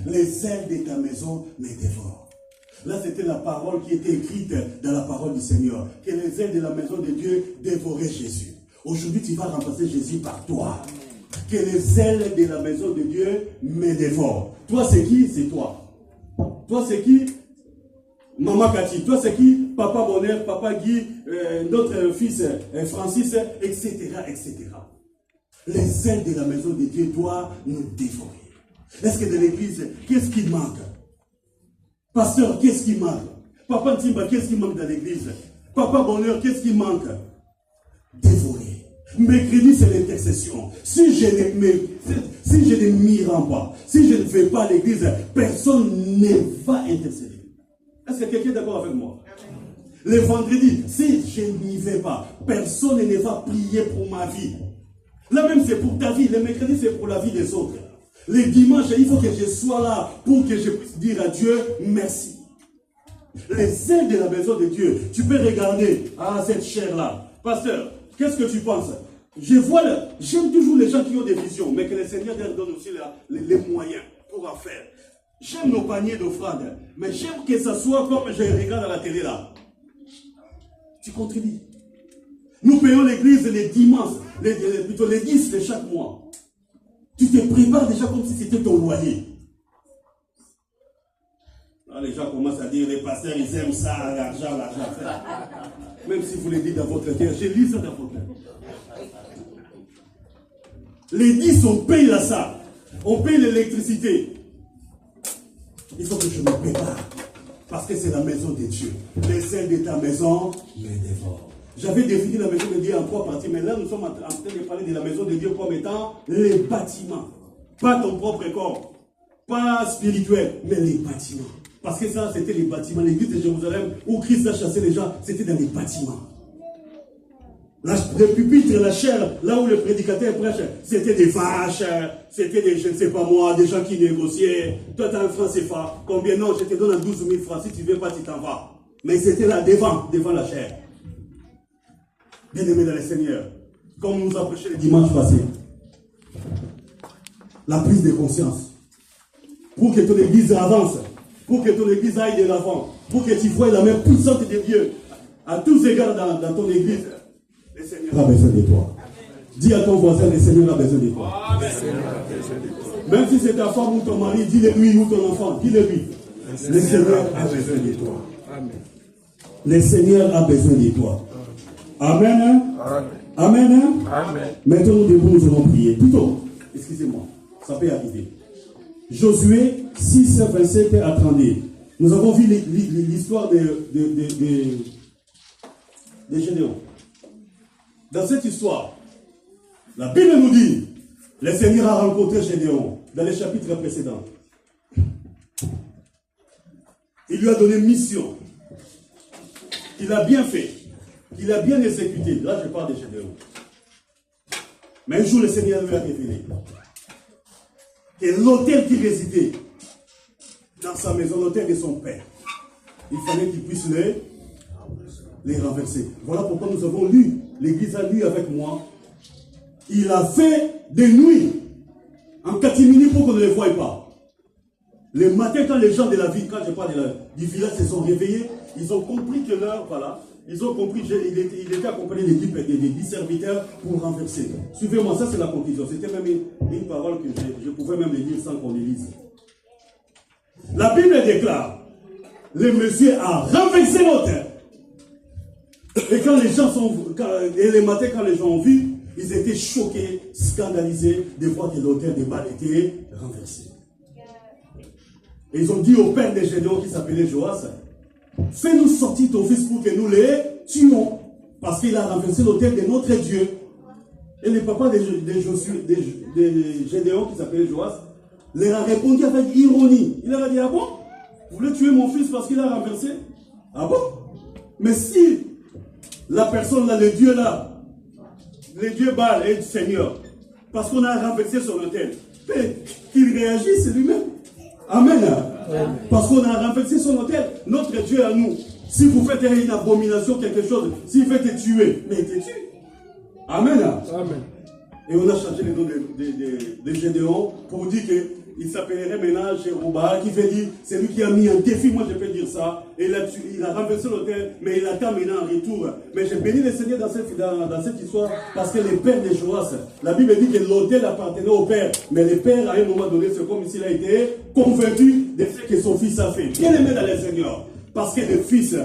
Les ailes de ta maison me dévorent. Là, c'était la parole qui était écrite dans la parole du Seigneur. Que les ailes de la maison de Dieu dévoraient Jésus. Aujourd'hui, tu vas remplacer Jésus par toi. Que les ailes de la maison de Dieu me dévorent. Toi, c'est qui? C'est toi. Toi, c'est qui? Maman Cathy. Toi, c'est qui? Papa Bonheur, Papa Guy, notre fils Francis, etc., etc. Les ailes de la maison de Dieu doivent nous dévorer. Est-ce que de l'église, qu'est-ce qui manque? Pasteur, qu'est-ce qui manque? Papa Ntimba, qu'est-ce qui manque dans l'église? Papa Bonheur, qu'est-ce qui manque? dévoré. Mercredi, c'est l'intercession. Si je ne m'y rends pas, si je ne vais pas à l'église, personne ne va intercéder. Est-ce que quelqu'un est d'accord avec moi? Le vendredi, si je n'y vais pas, personne ne va prier pour ma vie. Là même, c'est pour ta vie. Le mercredi, c'est pour la vie des autres. Les dimanches, il faut que je sois là pour que je puisse dire à Dieu merci. Les ailes de la maison de Dieu, tu peux regarder cette chair-là. Pasteur, qu'est-ce que tu penses? J'aime toujours les gens qui ont des visions, mais que le Seigneur leur donne aussi les moyens pour en faire. J'aime nos paniers d'offrande, mais j'aime que ça soit comme je regarde à la télé là. Tu contribues. Nous payons l'église les dimanches, plutôt les 10 de chaque mois. Tu te prépares déjà comme si c'était ton loyer. Là, les gens commencent à dire, les pasteurs, ils aiment ça, l'argent. Même si vous le dites dans votre cœur, j'ai lu ça dans votre cœur. Les 10, on paye la salle. On paye l'électricité. Il faut que je me prépare. Parce que c'est la maison de Dieu. Les ailes de ta maison me dévorent. J'avais défini la maison de Dieu en 3 parties, mais là nous sommes en train de parler de la maison de Dieu comme étant les bâtiments. Pas ton propre corps, pas spirituel, mais les bâtiments. Parce que ça, c'était les bâtiments. L'église de Jérusalem, où Christ a chassé les gens, c'était dans les bâtiments. Le pupitre, la chair, là où le prédicateur prêche, c'était des vaches, c'était des, je ne sais pas moi, des gens qui négociaient. Toi, tu as un franc CFA. Combien? Non, je te donne à 12 000 francs. Si tu ne veux pas, tu t'en vas. Mais c'était là, devant la chair. Bien-aimés dans le Seigneur, comme nous a prêché le dimanche passé, la prise de conscience, pour que ton église avance, pour que ton église aille de l'avant, pour que tu vois la main puissante de Dieu, à tous égards dans ton église, le Seigneur a besoin de toi. Dis à ton voisin, le Seigneur a besoin de toi. Même si c'est ta femme ou ton mari, dis-le lui ou ton enfant, dis-le lui. Le Seigneur a besoin de toi. Le Seigneur a besoin de toi. Amen. Amen. Amen. Maintenant, nous allons prier. Plutôt, excusez-moi, ça peut arriver. Josué 6, 27 à 32. Nous avons vu l'histoire de Gédéon. Dans cette histoire, la Bible nous dit, le Seigneur a rencontré Gédéon dans les chapitres précédents. Il lui a donné mission. Il a bien fait. Il a bien exécuté. Là, je parle de Gédéon. Mais un jour, le Seigneur lui a révélé que l'autel qui résidait dans sa maison, l'autel de son père, il fallait qu'il puisse les renverser. Voilà pourquoi nous avons lu, l'église a lu avec moi. Il a fait des nuits en catimini pour qu'on ne les voie pas. Le matin, quand les gens de la ville, quand je parle du village, se sont réveillés, ils ont compris que l'heure, voilà, ils ont compris qu'il était accompagné des 10 serviteurs pour renverser. Suivez-moi, ça c'est la conclusion. C'était même une parole que je pouvais même le dire sans qu'on les lise. La Bible déclare, le monsieur a renversé l'autel. Et quand les gens et le matin, quand les gens ont vu, ils étaient choqués, scandalisés de voir que l'autel des balles était renversé. Et ils ont dit au père de Gédéon qui s'appelait Joas, fais-nous sortir ton fils pour que nous les tuons. Parce qu'il a renversé l'autel de notre Dieu. Et le papa de Gédéon qui s'appelait Joas leur a répondu avec ironie. Il leur a dit, ah bon? Vous voulez tuer mon fils parce qu'il a renversé? Ah bon? Mais si la personne là, le Dieu là, le Dieu Baal est le Seigneur, parce qu'on a renversé son autel, qu'il réagisse lui-même. Amen. Parce qu'on a renversé son autel, notre Dieu à nous. Si vous faites une abomination, quelque chose, s'il veut te tuer, mais il te tue. Amen. Amen. Et on a changé le nom de Gédéon pour dire qu'il s'appellerait maintenant Jéroboam, qui veut dire, c'est lui qui a mis un défi, moi je peux dire ça. Et il a renversé l'autel, mais il attend maintenant en retour. Mais j'ai béni le Seigneur dans cette histoire, parce que le père de Joas, la Bible dit que l'autel appartenait au père. Mais le père, à un moment donné, c'est comme s'il a été convaincu de ce que son fils a fait. Bien aimé dans le Seigneur. Parce que le fils,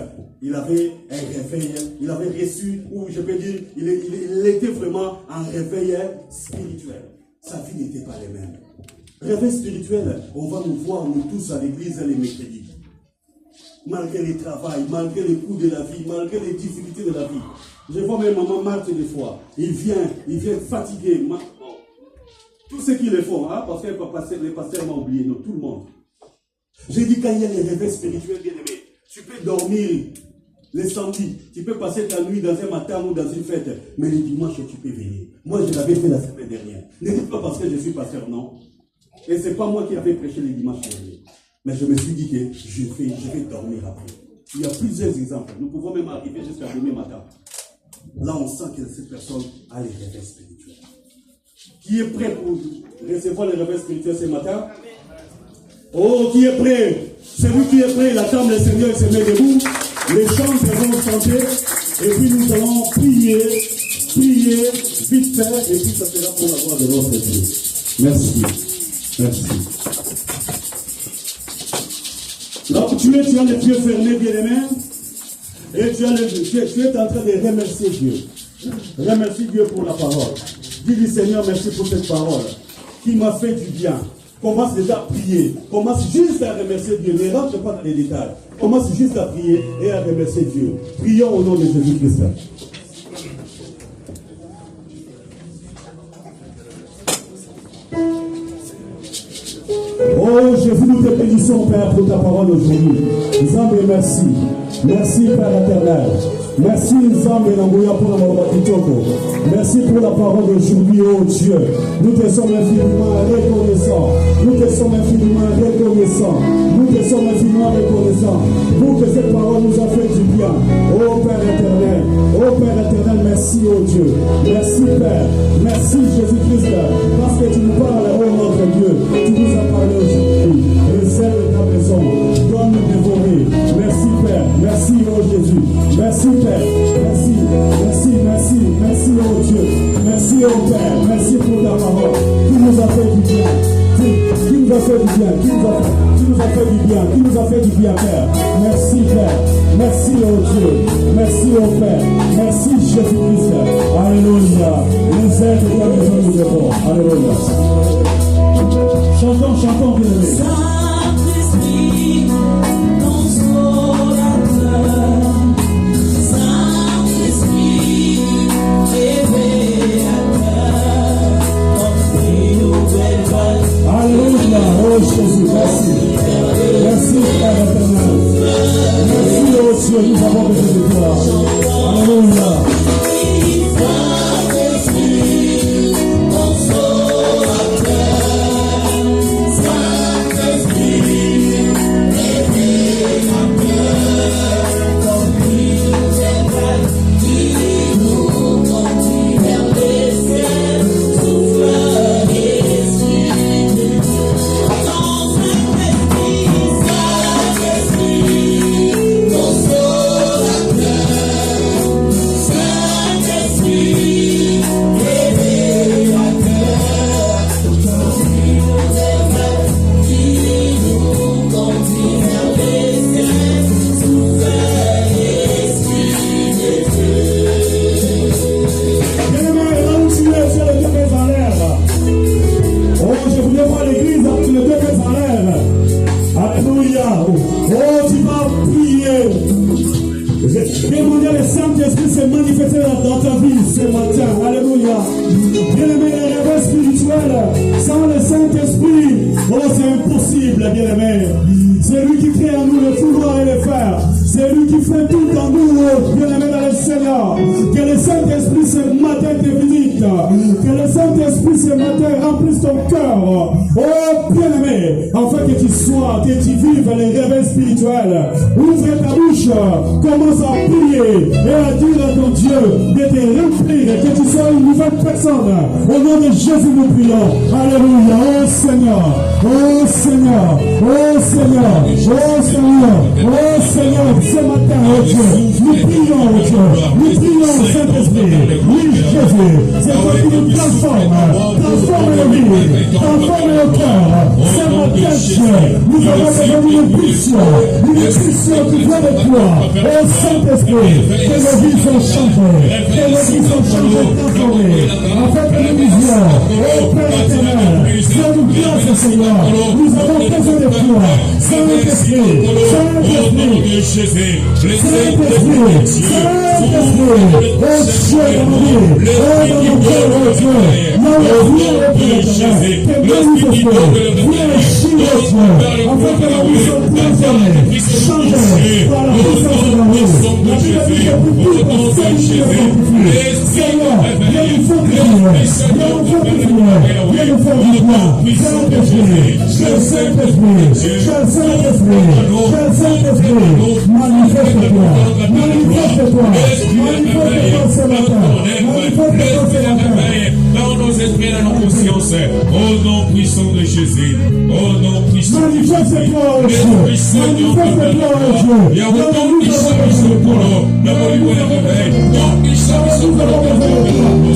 il avait un réveil, il avait reçu, ou je peux dire, il était vraiment en réveil spirituel. Sa vie n'était pas la même. Réveil spirituel, on va nous voir, nous tous, à l'église les mercredis. malgré les travails, malgré les coups de la vie, malgré les difficultés de la vie. Je vois même maman Marthe des fois. Il vient fatigué. Tous ceux qui le font, hein, parce que les pasteurs m'ont oublié, non, tout le monde. J'ai dit quand il y a les réveils spirituels, bien aimés, tu peux dormir les samedis, tu peux passer ta nuit dans un matin ou dans une fête, mais les dimanches tu peux veiller. Moi je l'avais fait la semaine dernière. Ne dites pas parce que je suis pasteur, non. Et ce n'est pas moi qui avais prêché les dimanches derniers. Mais je me suis dit que je vais dormir après. Il y a plusieurs exemples. Nous pouvons même arriver jusqu'à demain matin. Là on sent que cette personne a les réveils spirituels. Qui est prêt pour recevoir les réveils spirituels ce matin? Oh, qui est prêt? Celui qui est prêt, il attend le Seigneur, il se met debout. Les chants vont chanter. Et puis nous allons prier, vite fait, et puis ça sera pour la gloire de notre Dieu. Merci. Merci. Là où tu es, tu as les yeux fermés, bien-aimé. Et tu es en train de remercier Dieu. Remercie Dieu pour la parole. Dis-lui, Seigneur, merci pour cette parole qui m'a fait du bien. Commence déjà à prier. Commence juste à remercier Dieu. Ne rentre pas dans les détails. Commence juste à prier et à remercier Dieu. Prions au nom de Jésus-Christ. Oh Jésus, nous te bénissons, Père, pour ta parole aujourd'hui. Zambe, merci. Merci, Père éternel. Merci, Zambe, pour merci pour la parole d'aujourd'hui, oh Dieu. Nous te sommes infiniment reconnaissants. Nous te sommes infiniment reconnaissants. Nous te sommes infiniment reconnaissants. Pour que cette parole nous a fait du bien. Oh Père éternel. Oh Père éternel, merci, oh Dieu. Merci, Père. Merci, Jésus-Christ. Parce que tu nous parles, oh notre Dieu. Tu nous as parlé aujourd'hui. Réserve ta maison. Donne-nous dévorer. Merci, Père. Merci, oh Jésus. Merci, Père. Merci, merci, merci, merci, oh Dieu. Merci, oh Père. Merci pour ta parole. Qui nous a fait du bien. Qui nous a fait du bien. Qui nous a fait du bien. Qui nous a fait du bien, Père. Merci, Père. Merci, oh Dieu. Merci, oh Père. Merci, Jésus-Christ. Alléluia. Les aides de ta maison nous devons. Alléluia. Chantons, chantons, bien-aimés. Saint-Esprit, consolateur. Saint-Esprit, révélateur. Comme nouvelle vague. Alléluia. Oh Jésus, merci. Merci, Père éternel. Merci, oh Dieu, nous avons besoin de toi. Alléluia. Ouvre ta bouche, commence à prier et à dire à ton Dieu de te remplir, que tu sois une nouvelle personne. Au nom de Jésus, nous prions. Alléluia. Oh Seigneur, oh Seigneur, oh Seigneur, oh Seigneur, oh Seigneur, ce matin, oh Dieu, nous prions, oh Dieu, nous prions, Saint-Esprit. Oui, Jésus. Jésus. C'est toi qui nous transforme nos vies, transforme nos cœurs. C'est notre Dieu. Nous avons besoin d'une pulsion qui vient de toi. Ô Saint-Esprit, que nos vies sont changées, que nos vies sont changées, transformées. Afin que nous disions, ô Père éternel, fais-nous grâce, Seigneur. Nous avons besoin de toi. Saint-Esprit, Saint-Esprit, Saint-Esprit, Saint-Esprit, ô Dieu de nos vies, ô dans nos cœurs, ô Dieu, nous viens, ô Père éternel, que manifester, viens agir, ô Dieu, afin que nos vies soient transformées, changées par la puissance de la vie. La Bible dit que pour tout personne qui est sanctifié, Seigneur, viens nous fortifier, viens nous fortifier, viens nous faire du bien. Saint-Esprit, cher Saint-Esprit, cher Saint-Esprit, cher Saint-Esprit, manifeste-toi, manifeste-toi, manifeste-toi ce matin, manifeste-toi ce matin. Dans nos esprits, dans nos consciences, au nom puissant de Jésus, au nom puissant de Jésus, manifeste-toi au Dieu, manifeste-toi au Dieu. il y a autant de puissance pour nous, nous avons le réveil, tant de puissance pour nous,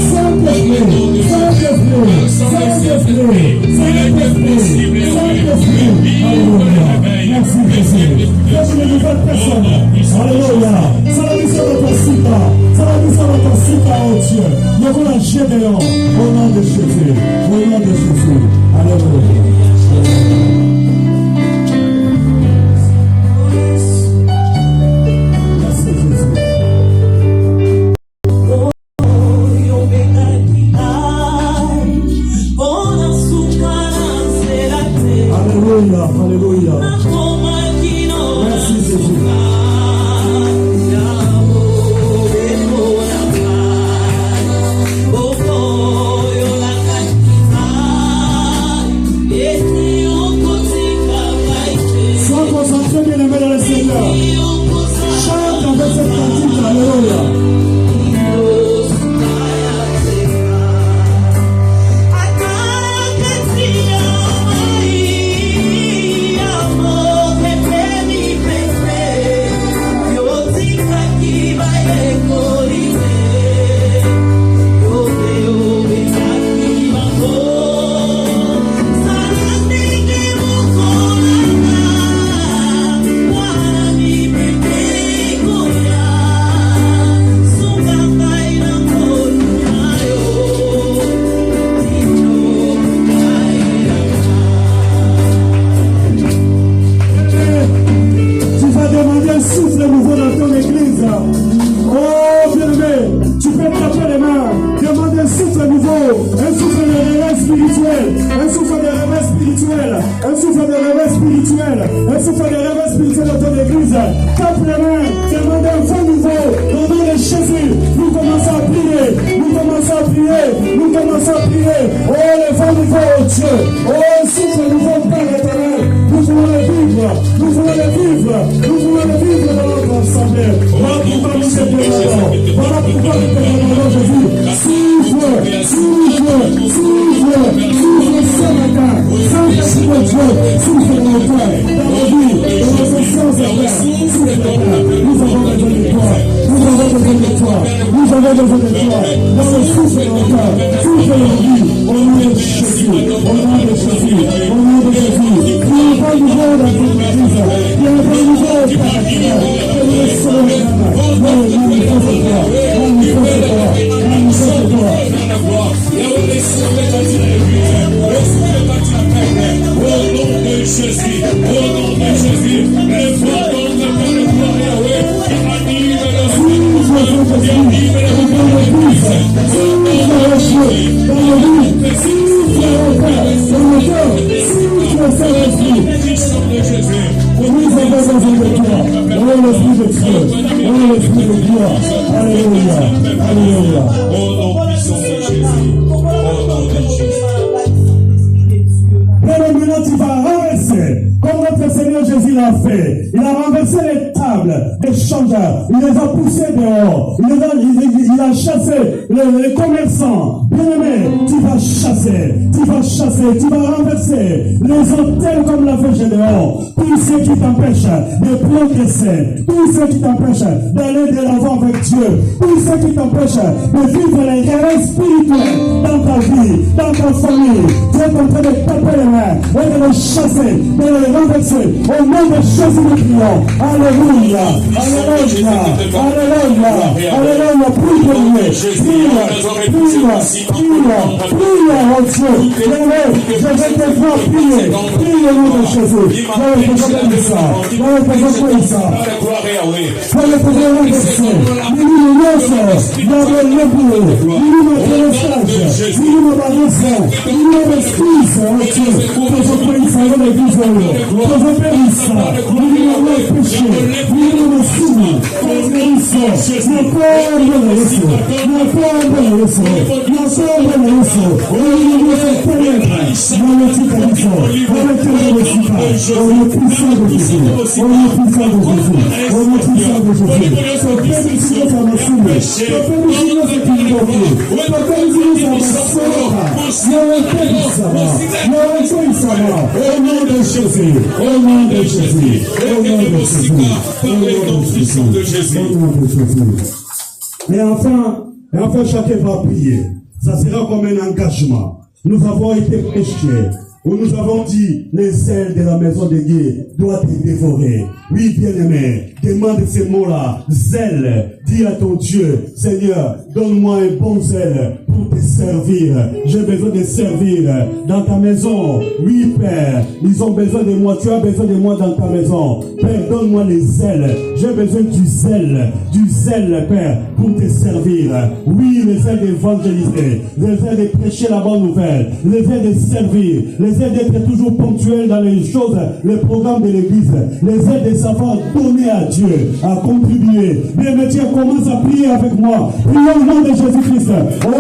Saint-Esprit, Saint-Esprit, Saint-Esprit, Saint-Esprit, Saint-Esprit, Alléluia, merci Jésus, faites une nouvelle personne, Alléluia, ça la mission de ton sita, ça la mission de ton sita, oh Dieu, nous voulons un Gédéon, au nom de Jésus, au nom de Jésus, Alléluia. Alléluia. Merci Jésus. Sois concentré, bien-aimé dans le Seigneur. Chante avec cette cantique. Alléluia. Il les a poussés dehors. Il a chassé les commerçants. Bien-aimé, tu vas chasser, tu vas renverser les hôtels comme l'a fait Gédéon. Tous ceux qui t'empêchent de progresser, tous ceux qui t'empêchent d'aller de l'avant avec Dieu, tous ceux qui t'empêchent de vivre les rêves spirituels dans ta vie, dans ta famille. Tu es en train de taper les mains et de les chasser, de les renverser. Au nom de Jésus, nous prions. Alléluia, alléluia, alléluia, alléluia. Prie pour lui, prie, oh Dieu. Je vais te voir prier, prie au nom de Jésus. Je vais te faire ça, je vais te faire ça. Je vais te faire renverser. Il y a le boulot, il y a le stage, il y a la raison, il y a l'excuse, oh Dieu. Que je prie ça, je vais te dire, que je prie ça, il y a le péché, il y a le signe, il y a le sang, il y a Et enfin, chacun va prier. Ça sera comme un engagement. Nous avons été prêchés, où nous avons dit, les ailes de la maison de Dieu doivent être dévorées. Oui, bien-aimé, demande ces mots-là. Zèle, dis à ton Dieu, Seigneur, donne-moi un bon zèle pour te servir. J'ai besoin de servir dans ta maison. Oui, Père, ils ont besoin de moi. Tu as besoin de moi dans ta maison. Père, donne-moi les ailes. J'ai besoin du zèle, Père, pour te servir. Oui, les ailes d'évangéliser, les ailes de prêcher la bonne nouvelle, les ailes de servir, les ailes d'être toujours ponctuels dans les choses, les programmes de l'église, les ailes de savoir donner à Dieu, à contribuer. Bien, mais Dieu, commence à prier avec moi. Prions au nom de Jésus-Christ. Oh,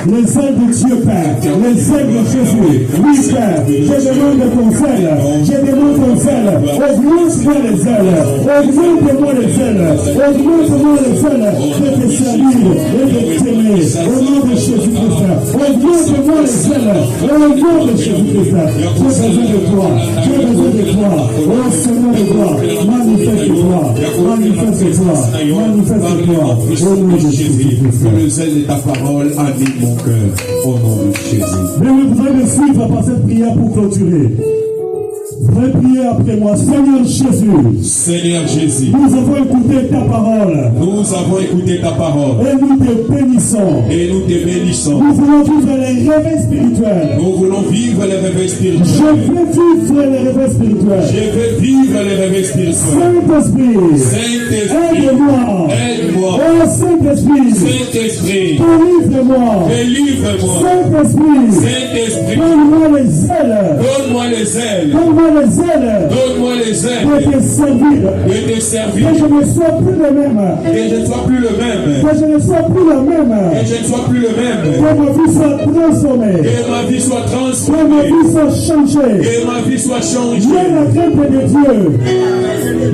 les ailes de Dieu, Père, les ailes de Jésus. Oui, Père, je demande ton zèle, je demande ton zèle. Augmente-moi les ailes, augmente-moi les ailes, augmente-moi les ailes de te servir et de t'aimer. Au nom de Jésus-Christ, augmente-moi les ailes, au nom de Jésus-Christ. J'ai besoin de toi, j'ai besoin de toi. Oh Seigneur de gloire, manifeste-toi, manifeste-toi, manifeste-toi. Au nom de Jésus-Christ. Que le zèle de ta parole anime mon cœur. Au nom de Jésus. Mais vous pouvez me suivre par cette prière pour clôturer. Vous priez après moi, Seigneur Jésus. Seigneur Jésus. Nous avons écouté ta parole. Nous avons écouté ta parole. Et nous te bénissons. Et nous te bénissons. Nous voulons vivre les rêves spirituels. Nous voulons vivre les rêves spirituels. Je veux vivre les rêves spirituels. Je veux vivre les rêves spirituels. Saint-Esprit. Saint-Esprit. Aide-moi. Aide-moi. Oh Saint-Esprit. Saint-Esprit. Délivre-moi. Délivre-moi. Saint-Esprit. Saint-Esprit. Donne-moi les ailes. Donne-moi les ailes. Donne-moi les ailes. Donne-moi les ailes. De te servir. De te servir. Que je ne sois plus le même. Que je ne sois plus le même. Que je ne sois plus le même. Que je ne sois plus le même. Que ma vie soit transformée. Que ma vie soit Que ma transformée. vie soit changée. Que ma vie soit changée. Mets la crainte de Dieu.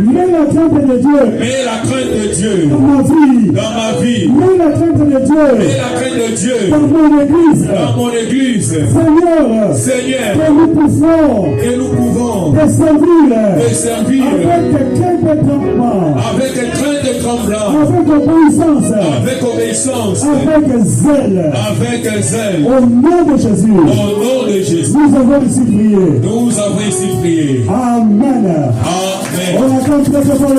Mets la crainte de Dieu. Mets la crainte de Dieu Dans ma vie. dans ma vie. Mets la crainte de Dieu. Mets la crainte de Dieu Dans mon église. dans mon église. Seigneur. Seigneur, Que nous pouvons que nous pouvons te servir. te servir Avec crainte de tremblement. avec crainte tremblant, Avec obéissance. avec obéissance, Avec zèle. avec zèle. Au nom de Jésus. Au nom de Jésus, Nous avons ici prié. nous avons ici prié. Amen. Amen. On attend très très fort.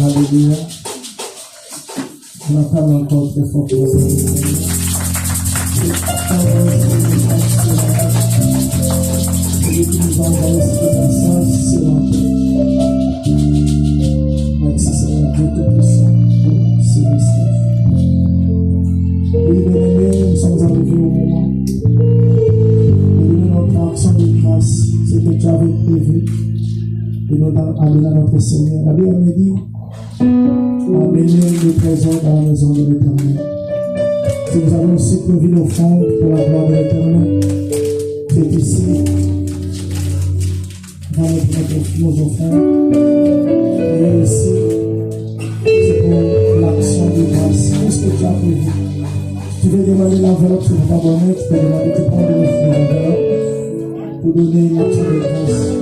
Alléluia. On attend encore très fort. Celui qui nous a envoyé ce message, c'est l'entrée. Merci Seigneur Dieu Tout-Puissant pour ce message. Oui, bien-aimés, nous sommes arrivés au moment de donner notre action de grâce, ce que tu avais prévu, et nous amener à notre Seigneur. La Bible me dit, amenez le trésor dans la maison de l'Éternel. Si vous avez aussi prévu l'offrande pour la gloire de l'Éternel, c'est ici, dans notre nos enfants. Et ici, c'est pour l'action de grâce. Tout ce que tu as prévu. Tu veux demander l'enveloppe sur ta monnaie, tu peux demander de prendre le frère pour donner une action de grâce.